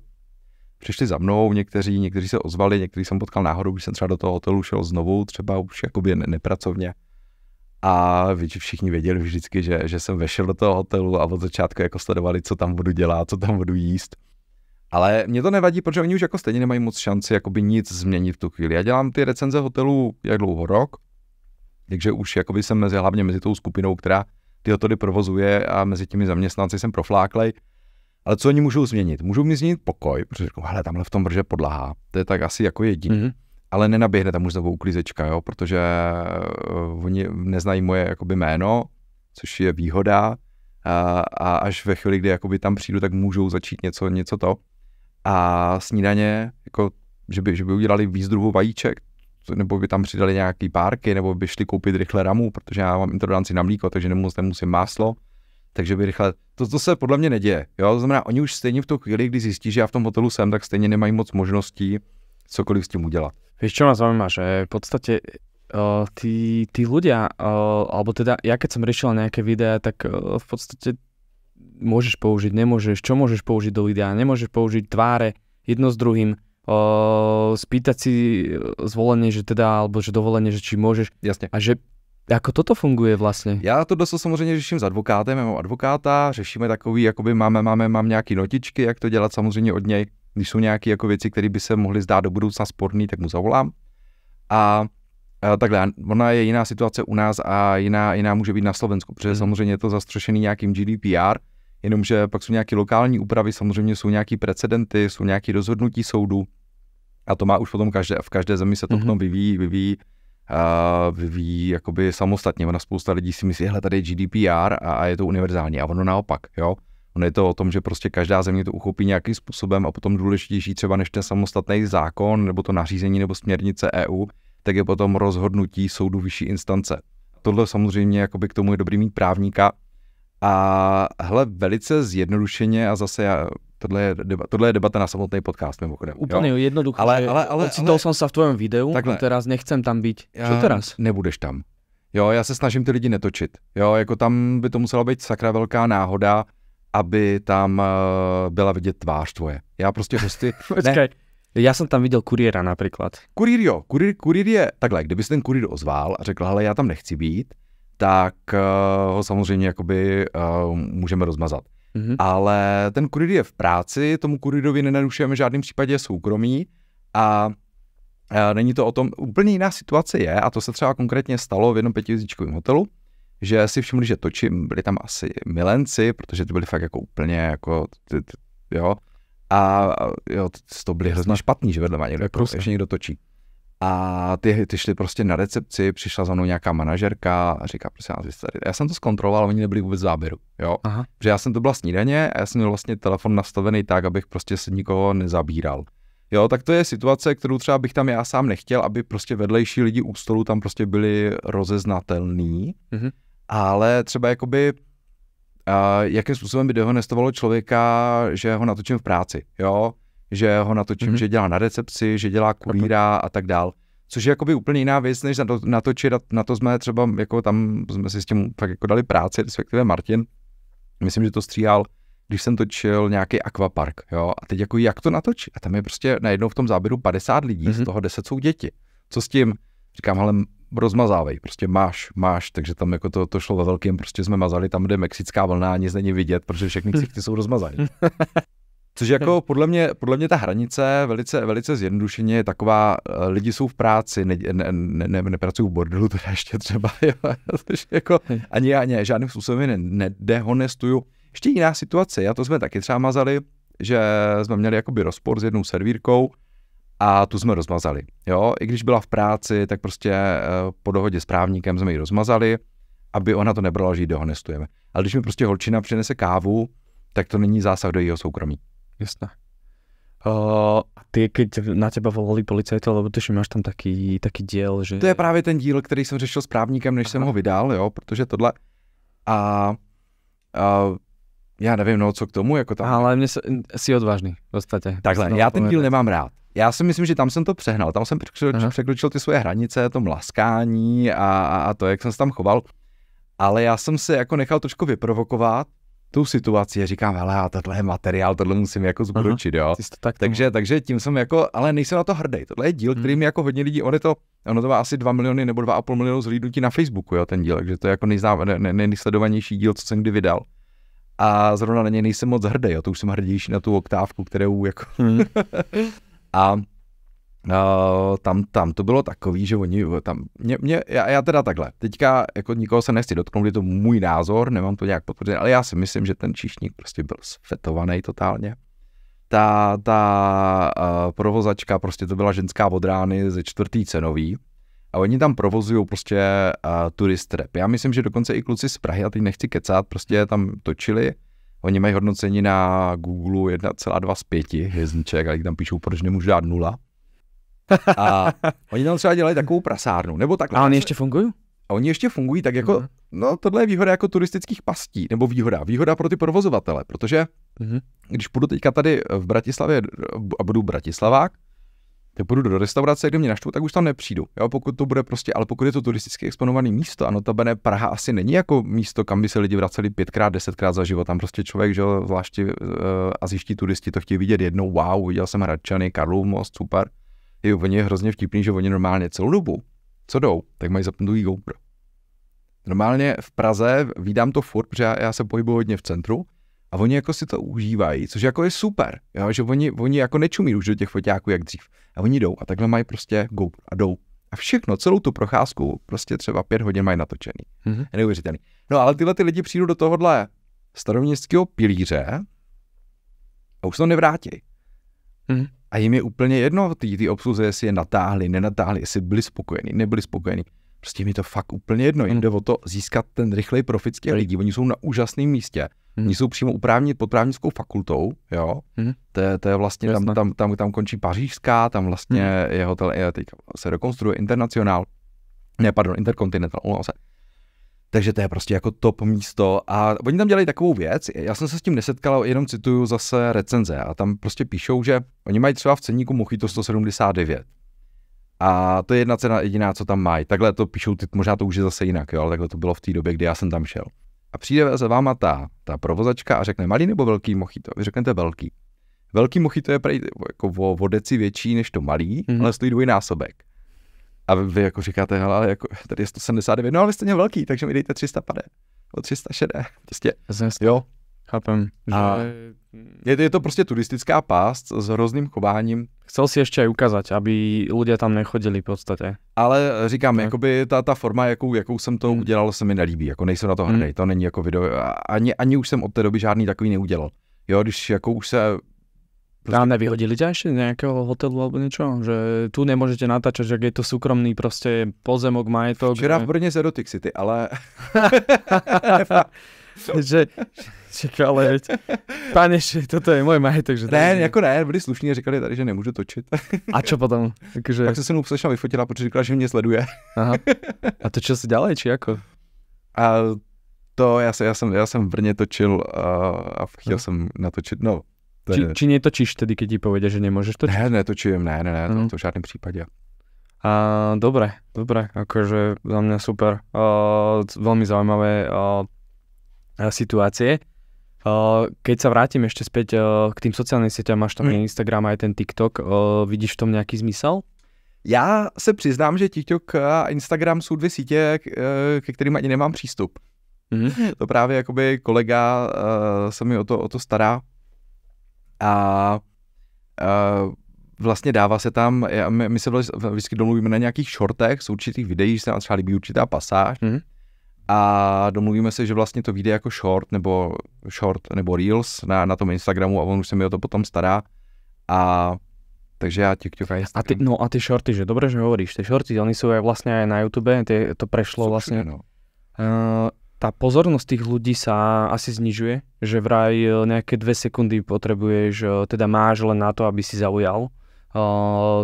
Přišli za mnou, někteří se ozvali, někteří jsem potkal náhodou, když jsem třeba do toho hotelu šel znovu, třeba už jakoby nepracovně. A všichni věděli vždycky, že jsem vešel do toho hotelu a od začátku jako sledovali, co tam budu dělat, co tam budu jíst. Ale mě to nevadí, protože oni už jako stejně nemají moc šanci jakoby nic změnit v tu chvíli. Já dělám ty recenze hotelů jak dlouho, rok, takže už jakoby jsem hlavně mezi tou skupinou, která ty hotely provozuje a mezi těmi zaměstnanci jsem profláklej. Ale co oni můžou změnit? Můžou mi změnit pokoj, protože řeknu, hele, tamhle v tom vrže podlaha, to je tak asi jako jediný. ale nenaběhne tam už znovu uklízečka, jo, protože oni neznají moje jakoby jméno, což je výhoda, a až ve chvíli, kdy jakoby tam přijdu, tak můžou začít něco to. A snídaně, jako, že by udělali víc druhů vajíček, nebo by tam přidali nějaký párky, nebo by šli koupit rychle ramu, protože já mám intoleranci na mlíko, takže nemusím máslo, takže by rychle, to se podle mě neděje, jo, to znamená, oni už stejně v tu chvíli, kdy zjistí, že já v tom hotelu jsem, tak stejně nemají moc možností cokoliv s tím udělat. Vieš, čo ma zaujíma, že v podstate tí ľudia, alebo teda ja keď som riešil nejaké videá, tak v podstate môžeš použiť, nemôžeš, čo môžeš použiť do videa, nemôžeš použiť tváre jedno s druhým, spýtať si zvolenie, že teda, alebo že dovolenie, že či môžeš. Jasně. A že jako toto funguje vlastně? Já to dost samozřejmě řeším s advokátem, já mám advokáta, řešíme takový, jakoby mám nějaký notičky, jak to dělat samozřejmě od něj. Když jsou nějaké jako věci, které by se mohly zdát do budoucna sporný, tak mu zavolám. A takhle, ona je jiná situace u nás a jiná může být na Slovensku, protože samozřejmě je to zastřešený nějakým GDPR, jenomže pak jsou nějaké lokální úpravy, samozřejmě jsou nějaké precedenty, jsou nějaké rozhodnutí soudu a to má už potom v každé zemi se to potom vyvíjí jakoby samostatně. Ona spousta lidí si myslí, hele, tady je GDPR a je to univerzální a ono naopak, jo. Ono je to o tom, že prostě každá země to uchopí nějakým způsobem a potom důležitější třeba než ten samostatný zákon nebo to nařízení nebo směrnice EU, tak je potom rozhodnutí soudu vyšší instance. Tohle samozřejmě jakoby k tomu je dobrý mít právníka a hele, velice zjednodušeně a zase tohle je debata na samotný podcast mimochodem. Úplně jednoduché, ale ocitol som sa v tvojom videu takhle, a teraz nechcem tam být. Co teraz? Nebudeš tam. Jo, já se snažím ty lidi netočit. Jo, jako tam by to musela být sakra velká náhoda, aby tam byla vidět tvář tvoje. Já prostě hosty... Počkej, já jsem tam viděl kuriéra například. Kuriér je takhle, kdyby se ten kuriér ozval a řekl, hele, já tam nechci být, tak ho samozřejmě jakoby můžeme rozmazat. Ale ten kuriér je v práci, tomu kuriérovi nenarušujeme v žádném případě soukromí a není to o tom, úplně jiná situace je, a to se třeba konkrétně stalo v jednom 5hvězdičkovém hotelu, že si všimli, že točím, byli tam asi milenci, protože ty byli fakt jako úplně jako, jo, a jo, to byli hrozně špatný, že vedle má někdo, ještě někdo točí. A ty šli prostě na recepci, přišla za mnou nějaká manažerka a říká, prosím vás, já jsem to zkontroloval, ale oni nebyli vůbec v záběru, jo. Aha. Protože já jsem to byla snídaně a já jsem měl vlastně telefon nastavený tak, abych prostě se nikoho nezabíral. Jo, tak to je situace, kterou třeba bych tam já sám nechtěl, aby prostě vedlejší lidi u stolu tam prostě byli rozeznatelný, ale třeba jakoby jakým způsobem by dehonestovalo člověka, že ho natočím v práci, jo, že ho natočím, že dělá na recepci, že dělá kurýra a tak dál, což je jakoby úplně jiná věc, než natočit, na to jsme třeba, jako tam jsme si s tím fakt jako dali práci, respektive Martin, myslím, že to stříhal, když jsem točil nějaký akvapark, jo, a teď jako jak to natočit? A tam je prostě najednou v tom záběru 50 lidí, z toho 10 jsou děti. Co s tím? Říkám, hele, rozmazávej, prostě máš, takže tam jako to šlo ve velkém, prostě jsme mazali tam, kde je mexická vlna a nic není vidět, protože všechny ksichty jsou rozmazaný. Což jako podle mě ta hranice velice zjednodušeně je taková, lidi jsou v práci, nepracují v bordelu, teda ještě třeba, jo, jako, ani já žádným způsobem nedehonestuju. Ještě jiná situace, a to jsme taky třeba mazali, že jsme měli jakoby rozpor s jednou servírkou a tu jsme rozmazali, jo, i když byla v práci, tak prostě po dohodě s právníkem jsme ji rozmazali, aby ona to nebrala, že ji dehonestujeme. Ale když mi prostě holčina přinese kávu, tak to není zásah do jejího soukromí. Jasné. A ty, keď na teba volali policajti, lebo ty máš tam taký diel, že... To je právě ten díl, který jsem řešil s právníkem, než jsem ho vydal, jo, protože tohle a já nevím, no, co k tomu, jako tam... Ale mě si odvážný, v podstatě. Takhle, já ten díl nemám rád. Já si myslím, že tam jsem to přehnal, tam jsem překročil ty svoje hranice, to mlaskání a to, jak jsem se tam choval, ale já jsem se jako nechal trošku vyprovokovat tou situaci a říkám, hele, tohle je materiál, tohle musím jako zúročit, jo. Takže tím jsem jako, ale nejsem na to hrdý. Tohle je díl, který mi jako hodně lidí, ono to má asi 2 miliony nebo 2,5 milionu zhlídnutí na Facebooku, jo, ten díl, takže to je jako nejsledovanější díl, co jsem kdy vydal. A zrovna na něj nejsem moc hrdý, jo, to už jsem hrdější na tu oktávku, kterou jako... A tam to bylo takový, že oni tam, já teda takhle, teďka jako nikoho se nechci dotknout, je to můj názor, nemám to nějak potvrzené, ale já si myslím, že ten číšník prostě byl sfetovaný totálně. ta provozačka, prostě to byla ženská od rány ze 4. cenový a oni tam provozují prostě turist trap. Já myslím, že dokonce i kluci z Prahy, a teď nechci kecat, prostě tam točili. Oni mají hodnocení na Google 1,2 z 5 hvězdniček, ale tam píšou, proč nemůžu dát 0. A oni tam třeba dělají takovou prasárnu, nebo takhle. A oni ještě fungují? A oni ještě fungují tak jako, no tohle je výhoda jako turistických pastí, nebo výhoda pro ty provozovatele, protože když půjdu teďka tady v Bratislavě a budu Bratislavák, tak půjdu do restaurace, kde mě naštvou, tak už tam nepřijdu. Jo, pokud to bude prostě, ale pokud je to turisticky exponované místo, a notabene Praha asi není jako místo, kam by se lidi vraceli 5x, 10x za život, tam prostě člověk, že jo, zvláště asijští turisti to chtějí vidět jednou, wow, viděl jsem Hradčany, Karlův most, super. Oni je hrozně vtipný, že oni normálně celou dobu, co jdou, tak mají zapnutý GoPro. Normálně v Praze vídám to furt, protože já se pohybuji hodně v centru a oni jako si to užívají, což jako je super, jo? Že oni jako nečumí už do těch foťáků jak dřív. A oni jdou a takhle mají prostě GoPro a jdou. A všechno, celou tu procházku prostě třeba 5 hodin mají natočený. Je neuvěřitelný. No ale tyhle ty lidi přijdou do tohohle staroměstského pilíře a už to nevrátí. A jim je úplně jedno, ty obsluze, jestli je natáhli, nenatáhli, jestli byli spokojení, nebyli spokojení. Prostě mi to fakt úplně jedno. Jim jde o to získat ten rychlej profit z těch lidí. Oni jsou na úžasném místě. Oni jsou přímo pod právnickou fakultou, jo. To je vlastně, tam končí Pařížská, tam vlastně je hotel, teďka se rekonstruuje Intercontinental. Takže to je prostě jako top místo a oni tam dělají takovou věc, já jsem se s tím nesetkal, jenom cituju zase recenze a tam prostě píšou, že oni mají třeba v ceníku Mojito 179 a to je jedna cena jediná, co tam mají. Takhle to píšou, možná to už je zase jinak, jo, ale takhle to bylo v té době, kdy já jsem tam šel. A přijde za váma ta provozačka a řekne malý nebo velký Mojito? Vy řeknete velký. Velký Mojito je jako o deci větší než to malý, ale stojí dvojnásobek. A vy jako říkáte, hele, ale jako tady je 179, no ale vy jste měl velký, takže mi dejte 350, o 360, prostě, jo. Chápem. A je to prostě turistická past s hrozným chováním. Chcel si ještě aj ukázat, aby ľudia tam nechodili v podstatě. Ale říkám, jakoby ta forma, jakou jsem to udělal, se mi nelíbí, jako nejsem na to hrdý, to není jako video, ani už jsem od té doby žádný takový neudělal. Jo, když jako už se... A nevyhodili ťa ešte z nejakého hotelu alebo niečo? Že tu nemôžete natáčať, že je to súkromný proste pozemok, majetok. Včera v Brně z Erotic City, ale... ale pane, toto je môj majetok. Že ne, byli slušní a říkali tady, že nemůžu točit. A čo potom? Tak se mnou slečna vyfotila, protože říkala, že mě sleduje. Aha. A to čo si ďalej, či ako? A to já jsem v Brně točil a chtěl jsem natočit, no. Či netočíš tedy, keď ti povedia, že nemôžeš točiť? Ne, netočím, to v žádném případě. A dobre, akože za mňa super. Veľmi zaujímavé situácie. Keď sa vrátim ešte späť k tým sociálnym sieťam, máš tam Instagram aj ten TikTok, vidíš v tom nejaký zmysel? Já se přiznám, že TikTok a Instagram jsou 2 sítě, ke kterým ani nemám přístup. To právě jakoby kolega se mi o to stará. A vlastně dává se tam, my se vždycky domluvíme na nějakých shortech z určitých videí, že se nám třeba líbí určitá pasáž a domluvíme se, že vlastně to vyjde jako short nebo reels na tom Instagramu a on už se mi o to potom stará a takže já TikTok a Instagram. A ty shorty, že dobre, že hovoríš, ty shorty, oni sú aj vlastne aj na YouTube, to prešlo vlastne. Tá pozornosť tých ľudí sa asi znižuje, že vraj nejaké 2 sekundy potrebuješ, teda máš len na to, aby si zaujal,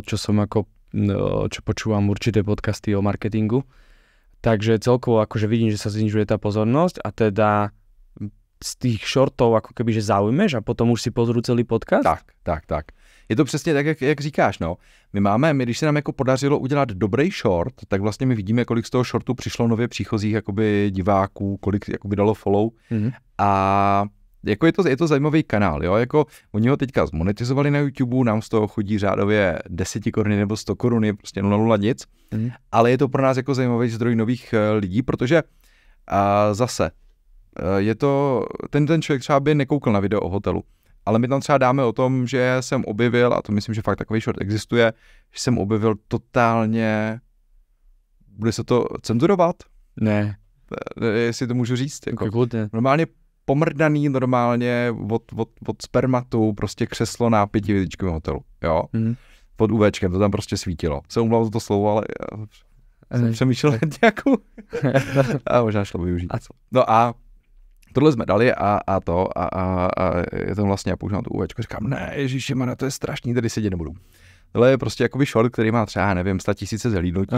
čo počúvam určité podcasty o marketingu. Takže celkovo akože vidím, že sa znižuje tá pozornosť a teda z tých shortov ako keby, že zaujmeš a potom už si pozrú celý podcast? Tak. Je to přesně tak, jak říkáš, no. My, když se nám jako podařilo udělat dobrý short, tak vlastně my vidíme, kolik z toho shortu přišlo nově příchozích jakoby diváků, kolik jakoby dalo follow. A jako je to zajímavý kanál, jo, jako oni ho teďka zmonetizovali na YouTube, nám z toho chodí řádově 10 koruny nebo 100 korun, je prostě 0 nic, ale je to pro nás jako zajímavý zdroj nových lidí, protože zase je to, ten člověk třeba by nekoukal na video o hotelu, ale my tam třeba dáme o tom, že jsem objevil, a to myslím, že fakt takový short existuje, že jsem objevil totálně, bude se to cenzurovat? Ne. Jestli to můžu říct. Jako, okay, normálně pomrdaný normálně od spermatu, prostě křeslo na 5hvězdičkovém hotelu, jo. Pod UVčkem, to tam prostě svítilo. Se umlal to slovo, ale já jsem přemýšlel nějakou a možná šlo využít. No a tohle jsme dali a je to vlastně, já používám to UVčko, říkám, ne, ježišimana, to je strašný, tady sedět nebudu. Tohle je prostě jakoby short, který má třeba, nevím, 100 000 zhlídnutí.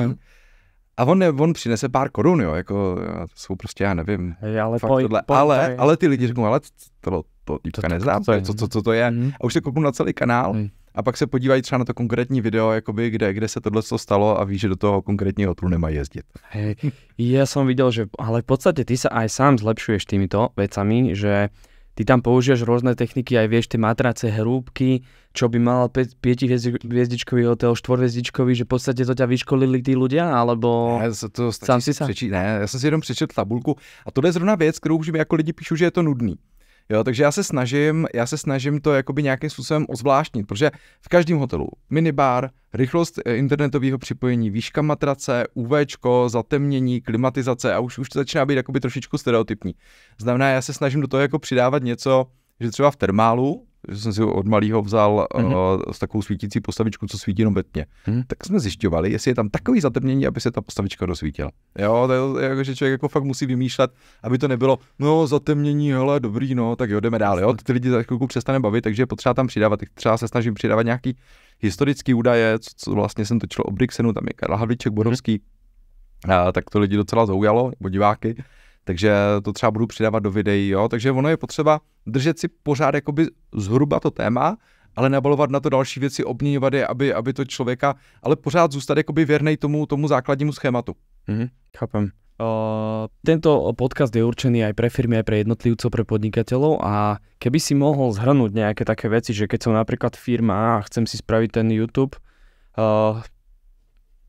A on přinese pár korun, jo, jako to jsou prostě, já nevím, ale fakt tohle. Ale ty lidi řeknou, ale to týpka neznám, co to je. A už se kouknu na celý kanál a pak se podívají třeba na to konkrétní video, jakoby, kde se tohle stalo a ví, že do toho konkrétního hotelu nemají jezdit. Hej, ja som videl, že ale v podstate ty sa aj sám zlepšuješ týmito vecami, že ty tam používaš rôzne techniky, aj vieš tie matrace, hrúbky, čo by mal 5hviezdičkový hotel, 4hviezdičkový, že v podstate to ťa vyškolili tí ľudia, alebo ne, to sám si sa? Ne, já jsem si jenom přečetl tabulku a tohle je zrovna věc, kterou už jako lidi píšu, že je to nudný. Jo, takže já se snažím to jakoby nějakým způsobem ozvláštnit, protože v každém hotelu minibar, rychlost internetového připojení, výška matrace, UVčko, zatemnění, klimatizace a už to začíná být jakoby trošičku stereotypní. Znamená, já se snažím do toho jako přidávat něco, že třeba v termálu, že jsem si od malého vzal s takovou svítící postavičku, co svítí jenom ve tmě. Tak jsme zjišťovali, jestli je tam takový zatemnění, aby se ta postavička dosvítila. Jo, to je jako, že člověk jako fakt musí vymýšlet, aby to nebylo, no zatemnění, hele, dobrý, no, tak jo, jdeme dál, jo. Ty lidi za chvilku přestane bavit, takže je potřeba tam přidávat. Třeba se snažím přidávat nějaký historický údaje, co vlastně jsem točil o Brixenu, tam je Karel Havlíček Borovský, tak to lidi docela zaujalo, nebo diváky. Takže to třeba budu přidávat do videí, jo, takže ono je potřeba držet si pořád jakoby zhruba to téma, ale nabalovat na to další věci, obměňovat je, aby to člověka, ale pořád zůstat jakoby věrnej tomu základnímu schématu. Chápem. Tento podcast je určený aj pre firmy, aj pre jednotlivcov, pre podnikateľov a keby si mohol zhrnúť nejaké také veci, že keď som napríklad firma a chcem si spraviť ten YouTube,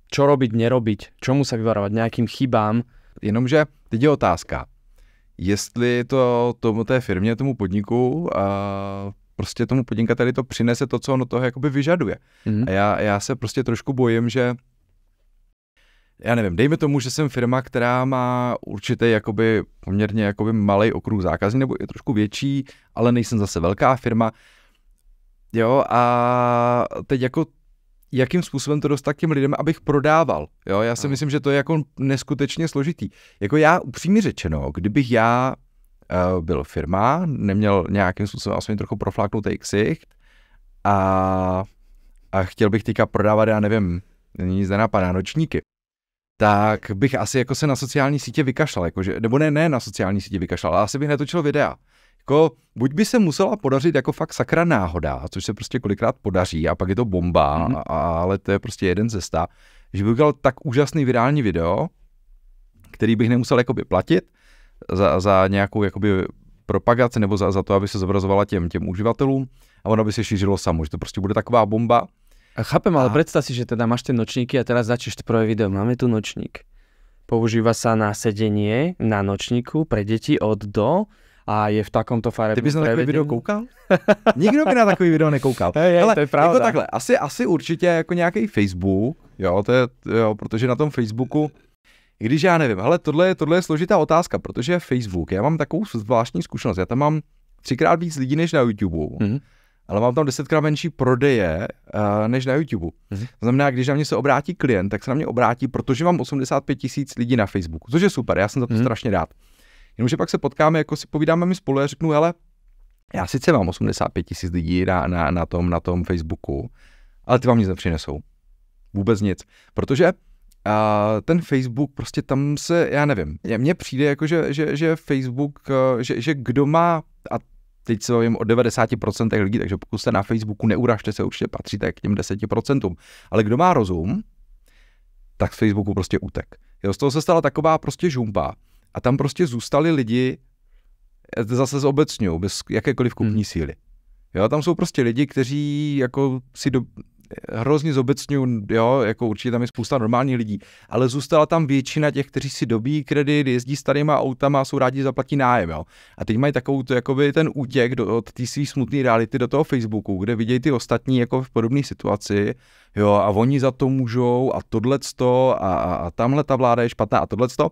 čo robiť, nerobiť, čomu sa vyvarovať, nejakým chybám. Jenomže teď je otázka, jestli to té firmě, tomu podniku, prostě tomu podnikateli to přinese to, co ono toho jakoby vyžaduje. A já se prostě trošku bojím, že já nevím, dejme tomu, že jsem firma, která má určitě jakoby poměrně jakoby malej okruh zákazníků, nebo je trošku větší, ale nejsem zase velká firma. Jo, a teď jako jakým způsobem to dostat k těm lidem, abych prodával. Jo, já si myslím, že to je jako neskutečně složitý. Jako já upřímně řečeno, kdybych já byl firma, neměl nějakým způsobem aspoň trochu profláknutý ksicht a chtěl bych teďka prodávat, já nevím, nic nenapadá, nočníky, tak bych asi jako se na sociální sítě vykašlal, jakože, nebo ne na sociální sítě vykašlal, ale asi bych netočil videa. Jako, buď by se musela podařit jako fakt sakra náhoda, což se prostě kolikrát podaří a pak je to bomba, ale to je prostě jeden ze 100, že bych udělal tak úžasný virální video, který bych nemusel jakoby platit za nějakou jakoby propagaci nebo za to, aby se zobrazovala těm uživatelům a ono by se šířilo samo, že to prostě bude taková bomba. Chápem, ale predstav si, že teda máš tie nočníky a teraz začneš prvé video. Máme tu nočník. Používa sa na sedenie na nočníku pre deti od do a je v takomto farebnom. Ty bys na takový video koukal? Nikdo by na takový video nekoukal. Ale to je pravda. Jako takhle, asi určitě jako nějaký Facebook, jo, protože na tom Facebooku, i když já nevím, hele, tohle je složitá otázka, protože Facebook, já mám takovou zvláštní zkušenost, já tam mám 3x víc lidí než na YouTube. Ale mám tam 10krát menší prodeje než na YouTube. To znamená, když na mě se obrátí klient, tak se na mě obrátí, protože mám 85 000 lidí na Facebooku, což je super, já jsem za to strašně rád. Jenomže pak se potkáme, jako si povídáme mi spolu a řeknu, hele, já sice mám 85 000 lidí na tom Facebooku, ale ty vám nic nepřinesou. Vůbec nic. Protože ten Facebook, prostě tam se, já nevím, mně přijde jako, že Facebook, že kdo má, a teď se bavím o 90% lidí, takže pokud jste na Facebooku, neuražte se, určitě patříte k těm 10%. Ale kdo má rozum, tak z Facebooku prostě utek. Jo, z toho se stala taková prostě žumpa. A tam prostě zůstali lidi, zase zobecňují, bez jakékoliv kupní síly. Jo, tam jsou prostě lidi, kteří jako si hrozně zobecňují, jo, jako určitě tam je spousta normálních lidí, ale zůstala tam většina těch, kteří si dobí kredit, jezdí starýma autama a jsou rádi, zaplatí nájem, jo. A teď mají takovou jakoby ten útěk od té svý smutné reality do toho Facebooku, kde vidějí ty ostatní jako v podobné situaci, jo, a oni za to můžou a tohleto a tamhle ta vláda je špatná a tohleto,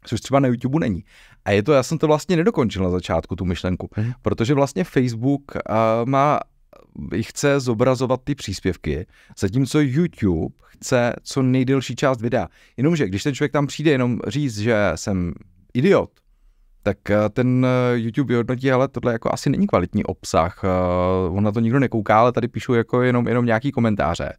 což třeba na YouTube není. A já jsem to vlastně nedokončil na začátku, tu myšlenku, protože vlastně Facebook chce zobrazovat ty příspěvky, zatímco YouTube chce co nejdelší část videa. Jenomže když ten člověk tam přijde jenom říct, že jsem idiot, tak ten YouTube vyhodnotí, ale tohle jako asi není kvalitní obsah, on na to nikdo nekouká, ale tady píšu jako jenom nějaký komentáře.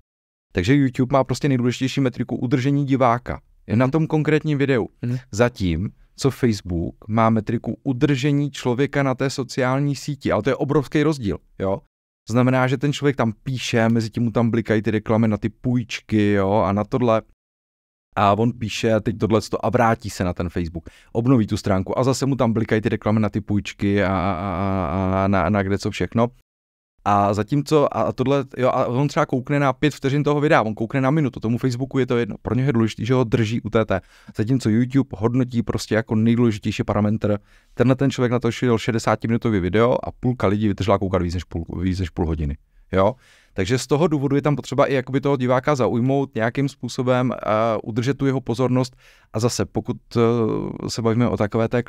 Takže YouTube má prostě nejdůležitější metriku udržení diváka na tom konkrétním videu. Zatím, co Facebook má metriku udržení člověka na té sociální síti, ale to je obrovský rozdíl, jo. Znamená, že ten člověk tam píše, mezi tím mu tam blikají ty reklamy na ty půjčky, jo, a na tohle. A on píše teď tohleto a vrátí se na ten Facebook, obnoví tu stránku a zase mu tam blikají ty reklamy na ty půjčky a na kde co všechno. A zatímco, a tohle, jo, a on třeba koukne na 5 vteřin toho videa, on koukne na minutu, tomu Facebooku je to jedno, pro něj je důležité, že ho drží u TT. Zatímco YouTube hodnotí prostě jako nejdůležitější parametr, tenhle ten člověk natočil 60-minutový video a půlka lidí vydržela koukat víc než půl hodiny, jo. Takže z toho důvodu je tam potřeba i jakoby toho diváka zaujmout nějakým způsobem, udržet tu jeho pozornost a zase pokud se bavíme o takové té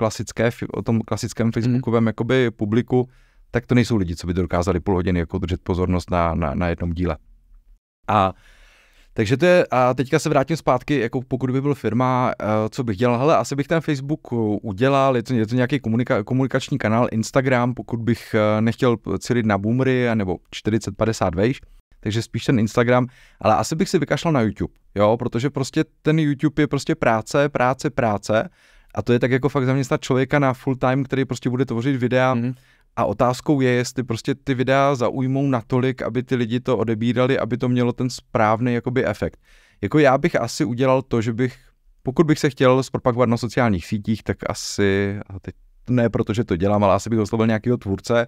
o tom klasickém facebookovém jakoby publiku, tak to nejsou lidi, co by dokázali půl hodiny jako udržet pozornost na jednom díle. Takže to je, a teďka se vrátím zpátky, jako pokud by byl firma, co bych dělal, hele, asi bych ten Facebook udělal, je to nějaký komunikační kanál, Instagram, pokud bych nechtěl cílit na boomery, nebo 40-50 vejš, takže spíš ten Instagram, ale asi bych si vykašlal na YouTube, jo, protože prostě ten YouTube je prostě práce a to je tak jako fakt zaměstnat člověka na full time, který prostě bude tvořit videa. A otázkou je, jestli prostě ty videa zaujmou natolik, aby ty lidi to odebírali, aby to mělo ten správný jakoby efekt. Jako já bych asi udělal to, že pokud bych se chtěl zpropagovat na sociálních sítích, tak asi, a teď ne proto, že to dělám, ale asi bych oslovil nějakého tvůrce,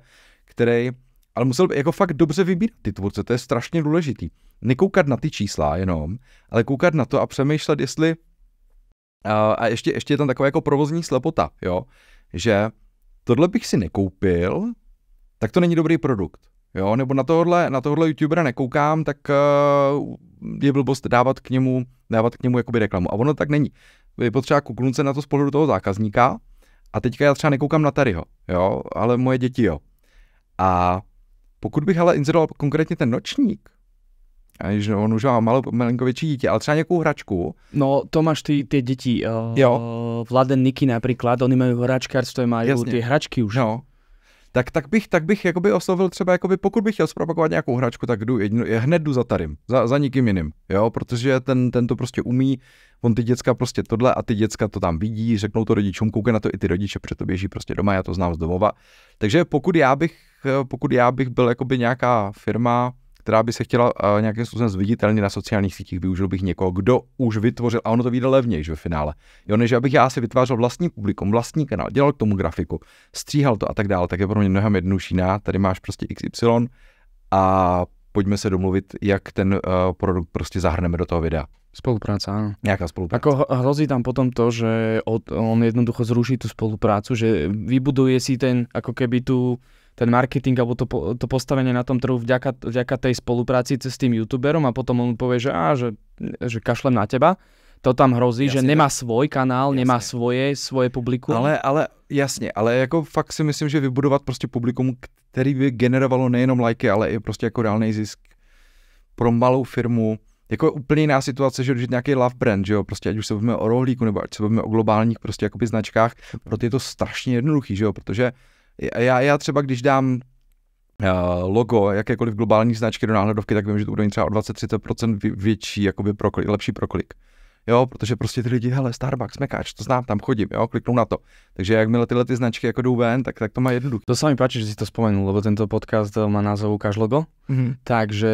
ale musel by jako fakt dobře vybírat ty tvůrce, to je strašně důležitý. Nekoukat na ty čísla jenom, ale koukat na to a přemýšlet, jestli, a ještě je tam taková jako provozní slepota, jo, že tohle bych si nekoupil, tak to není dobrý produkt, jo, nebo na tohle youtubera nekoukám, tak je blbost dávat k němu jakoby reklamu. A ono tak není. Je potřeba kouknout se na to z pohledu toho zákazníka a teďka já třeba nekoukám na Taryho, jo, ale moje děti jo. A pokud bych ale inzeroval konkrétně ten Nočník, a on už má malinko větší dítě, ale třeba nějakou hračku. No to máš ty děti, Vladen, Niky napríklad, oni majú hračkárstvo, majú ty hračky už. No. Tak bych jakoby oslovil třeba, jakoby, pokud bych chtěl zpropagovat nějakou hračku, tak hned jdu za Tarym, za nikým jiným, jo, protože ten to prostě umí, on ty děcka prostě tohle a ty děcka to tam vidí, řeknou to rodičům, koukají na to i ty rodiče, protože to běží prostě doma, já to znám z domova. Takže pokud já bych byl jakoby nějaká firma, která by se chtěla nějakým způsobem zviditelnit na sociálních sítích, využil bych někoho, kdo už vytvořil, a ono to vyjde levněji ve finále. Jo, než abych já si vytvářel vlastní publikum, vlastní kanál, dělal k tomu grafiku, stříhal to a tak dále, tak je pro mě mnohem jednodušší. Tady máš prostě XY a pojďme se domluvit, jak ten produkt prostě zahrneme do toho videa. Spolupráca, áno. Nejaká spolupráca. Ako hrozí tam potom to, že on jednoducho zruší tú spoluprácu, že vybuduje si ako keby ten marketing alebo to postavenie na tom trhu vďaka tej spolupráci cez tým youtuberom a potom on povie, že kašlem na teba. To tam hrozí, jasně, že nemá svoj kanál, jasně, nemá svoje publikum. Ale jasně, ale jako fakt si myslím, že vybudovat prostě publikum, který by generovalo nejenom lajky, ale i prostě jako reálný zisk pro malou firmu. Jako úplně jiná situace, že když nějaký love brand, že jo, prostě ať už se bavíme o rohlíku, nebo ať se bavíme o globálních prostě jakoby značkách, proto je to strašně jednoduchý, že jo, protože já třeba když dám logo jakékoliv globální značky do náhledovky, tak vím, že to bude mít třeba o 20-30% větší, jakoby lepší proklik. Jo, protože prostě ty lidi, hele, Starbucks, Mekáč, to znám, tam chodím, jo, kliknou na to. Takže jakmile tyhle ty značky jako jdou ven, tak to má jednoduché. To sa mi páči, že si to spomenul, lebo tento podcast má názov Ukáž logo, takže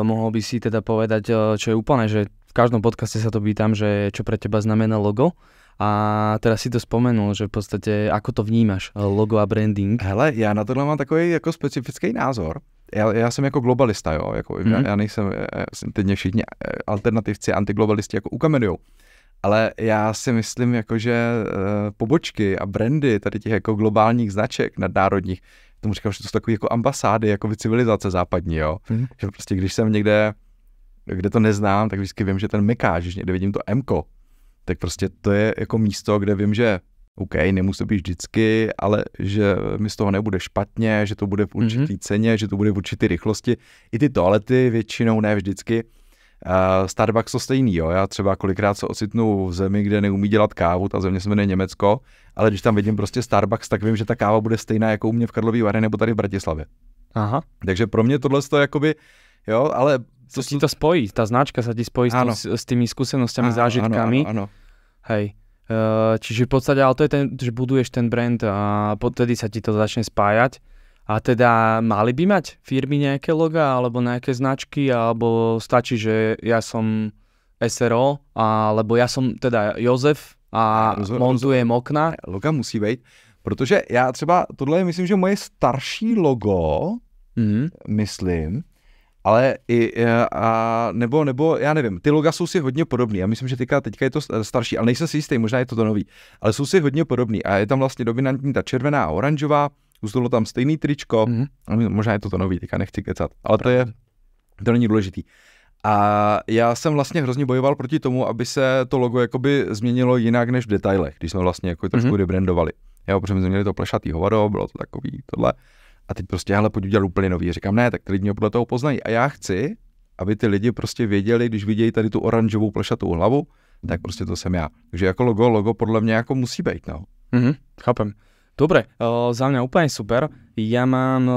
mohol by si teda povedať, čo je úplne, že v každom podcaste sa to pýtam, že čo pre teba znamená logo. A teraz si to spomenul, že v podstate, ako to vnímaš, logo a branding? Hele, já na tohle mám takový jako specifický názor. Já jsem jako globalista, jo, jako já nejsem, teď mě všichni alternativci, antiglobalisti jako ukamenujou. Ale já si myslím, jako, že pobočky a brandy tady těch jako globálních značek nadnárodních, tomu říkám, že to jsou takové jako ambasády, jako civilizace západní, jo. Že prostě když jsem někde, kde to neznám, tak vždycky vím, že ten Mekáč, když někde vidím to Mko, tak prostě to je jako místo, kde vím, že OK, nemusí být vždycky, ale že mi z toho nebude špatně, že to bude v určitý ceně, že to bude v určitý rychlosti. I ty toalety většinou, ne vždycky. Starbucks to stejný, jo. Já třeba kolikrát se ocitnu v zemi, kde neumí dělat kávu, ta země se jmenuje Německo, ale když tam vidím prostě Starbucks, tak vím, že ta káva bude stejná jako u mě v Karlovy Vary nebo tady v Bratislavě. Aha. Takže pro mě tohle je jakoby, jo, ale... To ti to spojí, tá značka sa ti spojí s tými skúsenosťami, zážitkami. Áno. Hej. Čiže v podstate, ale to je ten, že buduješ ten brand a potedy sa ti to začne spájať. A teda mali by mať firmy nejaké loga, alebo nejaké značky, alebo stačí, že ja som SRO, alebo ja som teda Jozef a montujem okna. Loga musí být, protože já třeba, tohle je myslím, že moje starší logo, myslím, ale nebo já nevím, ty loga jsou si hodně podobný. Já myslím, že teďka je to starší, ale nejsem si jistý, možná je to nový, ale jsou si hodně podobný a je tam vlastně dominantní ta červená a oranžová, zůstalo tam stejný tričko, možná je to nový, teďka nechci kecat, ale to není důležitý. A já jsem vlastně hrozně bojoval proti tomu, aby se to logo jakoby změnilo jinak než v detailech, když jsme vlastně jako trošku rebrandovali. Jo, protože jsme měli to plešatý hovado, bylo to takový tohle. A teď prostě, hele, pojď udělat úplně nový. Říkám, ne, tak ty lidi mě podle toho poznají. A já chci, aby ty lidi prostě věděli, když vidějí tady tu oranžovou plešatou hlavu, tak prostě to jsem já. Takže jako logo podle mě jako musí být, no. Chápem. Dobre, za mňa úplne super. Ja mám,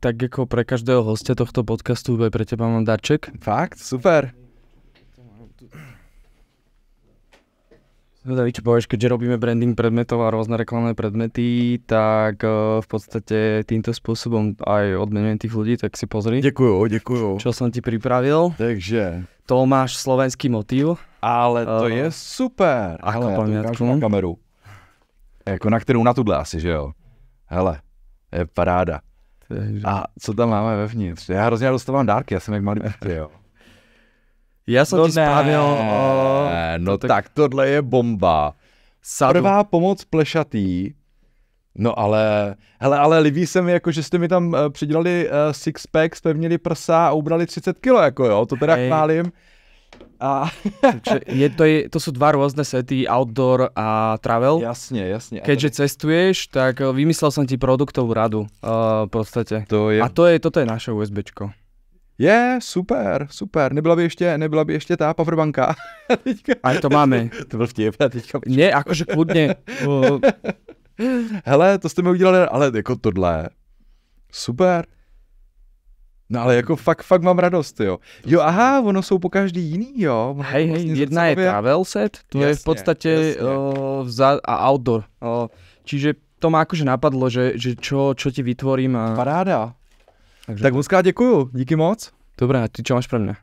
tak ako pre každého hostia tohto podcastu, aj pre teba mám darček. Fakt? Super. Čo povieš, keďže robíme branding predmetov a rôzne reklamné predmety, tak v podstate týmto spôsobom aj odmenujem tých ľudí, tak si pozri. Děkuju. Čo som ti pripravil. Takže. To máš slovenský motív. Ale to je super. Ako pamiatku. Na kameru. Jako na kterou na tuhle asi, že jo? Hele, je paráda. A co tam máme vevnitř? Já hrozně dostávám dárky, já jsem jak malý pěty, jo. Já jsem ti spravil... No tak tohle je bomba. Prvá pomoc plešatý. No ale, hele, ale líbí se mi, jako, že jste mi tam přidělali sixpack, zpevnili prsa a ubrali 30 kilo, jako jo, to teda chválím. A... to sú dva rôzne sety, outdoor a travel. Jasne. Keďže cestuješ, tak vymyslel som ti produktovú radu v podstate. A toto je naše USBčko. Je, super. Nebyla by ještě ta powerbanka. Aj to máme. To byl vtip. Nie, akože kľudne. Hele, to jste mi udělali, ale jako tohle. Super. No ale jako fakt mám radost, jo. Jo, aha, ono jsou po každý jiný, jo. Hej, vlastně jedna je travel set, to je v podstate a outdoor. Čiže to ma akože napadlo, že čo ti vytvorím. Paráda. Takže... Tak moc krát děkuju, díky moc. Dobré, a ty čo máš pre mňa?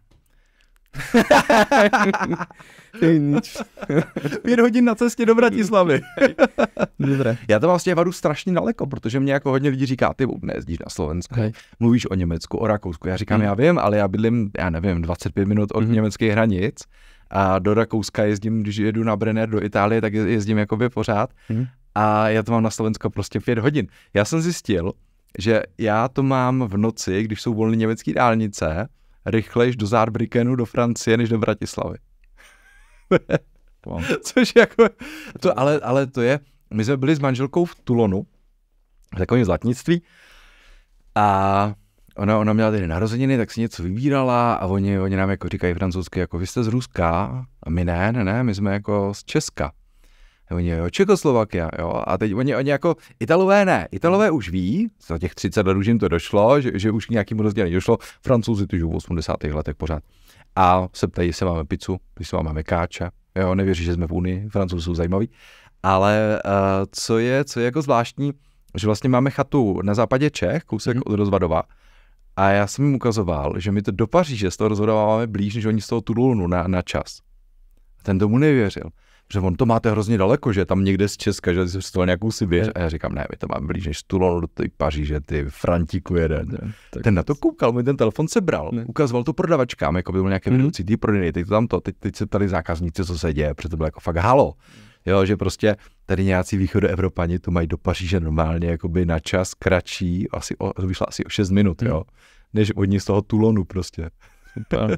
5 hodin na cestě do Bratislavy. Dobré. Já to vlastně vadu strašně daleko, protože mě jako hodně lidí říká, ty nejezdíš na Slovensku, mluvíš o Německu, o Rakousku. Já říkám, já vím, ale já bydlím, 25 minut od německých hranic a do Rakouska jezdím, když jedu na Brenner do Itálie, tak jezdím jakoby pořád a já to mám na Slovensko prostě 5 hodin. Já jsem zjistil, že já to mám v noci, když jsou volné německé dálnice, rychlejš do Saarbrückenu, do Francie, než do Bratislavy. Což jako, ale to je, my jsme byli s manželkou v Toulonu, v takovém zlatnictví a ona měla tady narozeniny, tak si něco vybírala a oni nám jako říkají francouzsky, jako vy jste z Ruska a my ne, my jsme jako z Česka. A oni jo, Čekoslovakia, jo, a teď oni jako, Italové už ví, za těch 30 let už jim to došlo, že už k nějakému rozdělení došlo, Francouzi to žijou v 80. letech pořád. A se ptají, jestli máme pizzu, jestli máme káče, jo, nevěří, že jsme v Unii, Francouzi jsou zajímaví, ale co je jako zvláštní, že vlastně máme chatu na západě Čech, kousek od Rozvadova, a já jsem jim ukazoval, že my to do Paříže z toho Rozvadova máme blíž, než oni z toho Toulonu na čas. A ten tomu nevěřil. Že on to máte hrozně daleko, že tam někde z Česka, že jsi stál nějakou Sibiř. A já říkám, ne, my to máme blíž než z Toulonu do té Paříže, ty Frantíku jeden. Ten na to koukal, můj ten telefon sebral, ukazoval to prodavačkám, jako by byl nějaké vedoucí, ty prodejny, teď to tamto, teď se ptali zákazníci, co se děje, protože to bylo jako fakt halo. Jo, že prostě tady nějací východoevropani to mají do Paříže normálně jakoby na čas kratší, to vyšlo asi o 6 minut, jo, než oni z toho Toulonu prostě.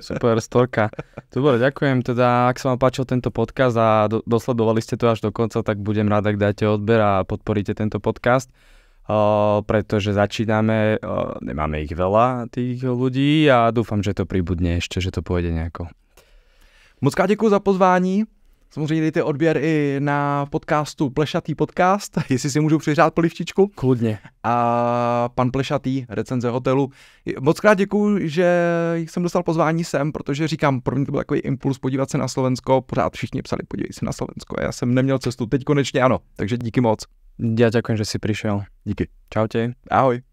Super storka. Dobre, ďakujem. Teda, ak sa vám páčil tento podcast a dosledovali ste to až do konca, tak budem rád, ak dáte odber a podporíte tento podcast, pretože začíname, nemáme ich veľa, tých ľudí, a dúfam, že to pribudne ešte, že to pôjde nejako. Moc krát děkuji za pozvání. Samozřejmě dejte odběr i na podcastu Plešatý podcast, jestli si můžu přihrát polivčičku. Kludně. A pan Plešatý, recenze hotelu. Moc krát děkuji, že jsem dostal pozvání sem, protože říkám, pro mě to byl takový impuls podívat se na Slovensko. Pořád všichni psali, podívej se na Slovensko. Já jsem neměl cestu, teď konečně ano, takže díky moc. Ja ďakujem, že si prišiel. Díky. Čaute. Ahoj.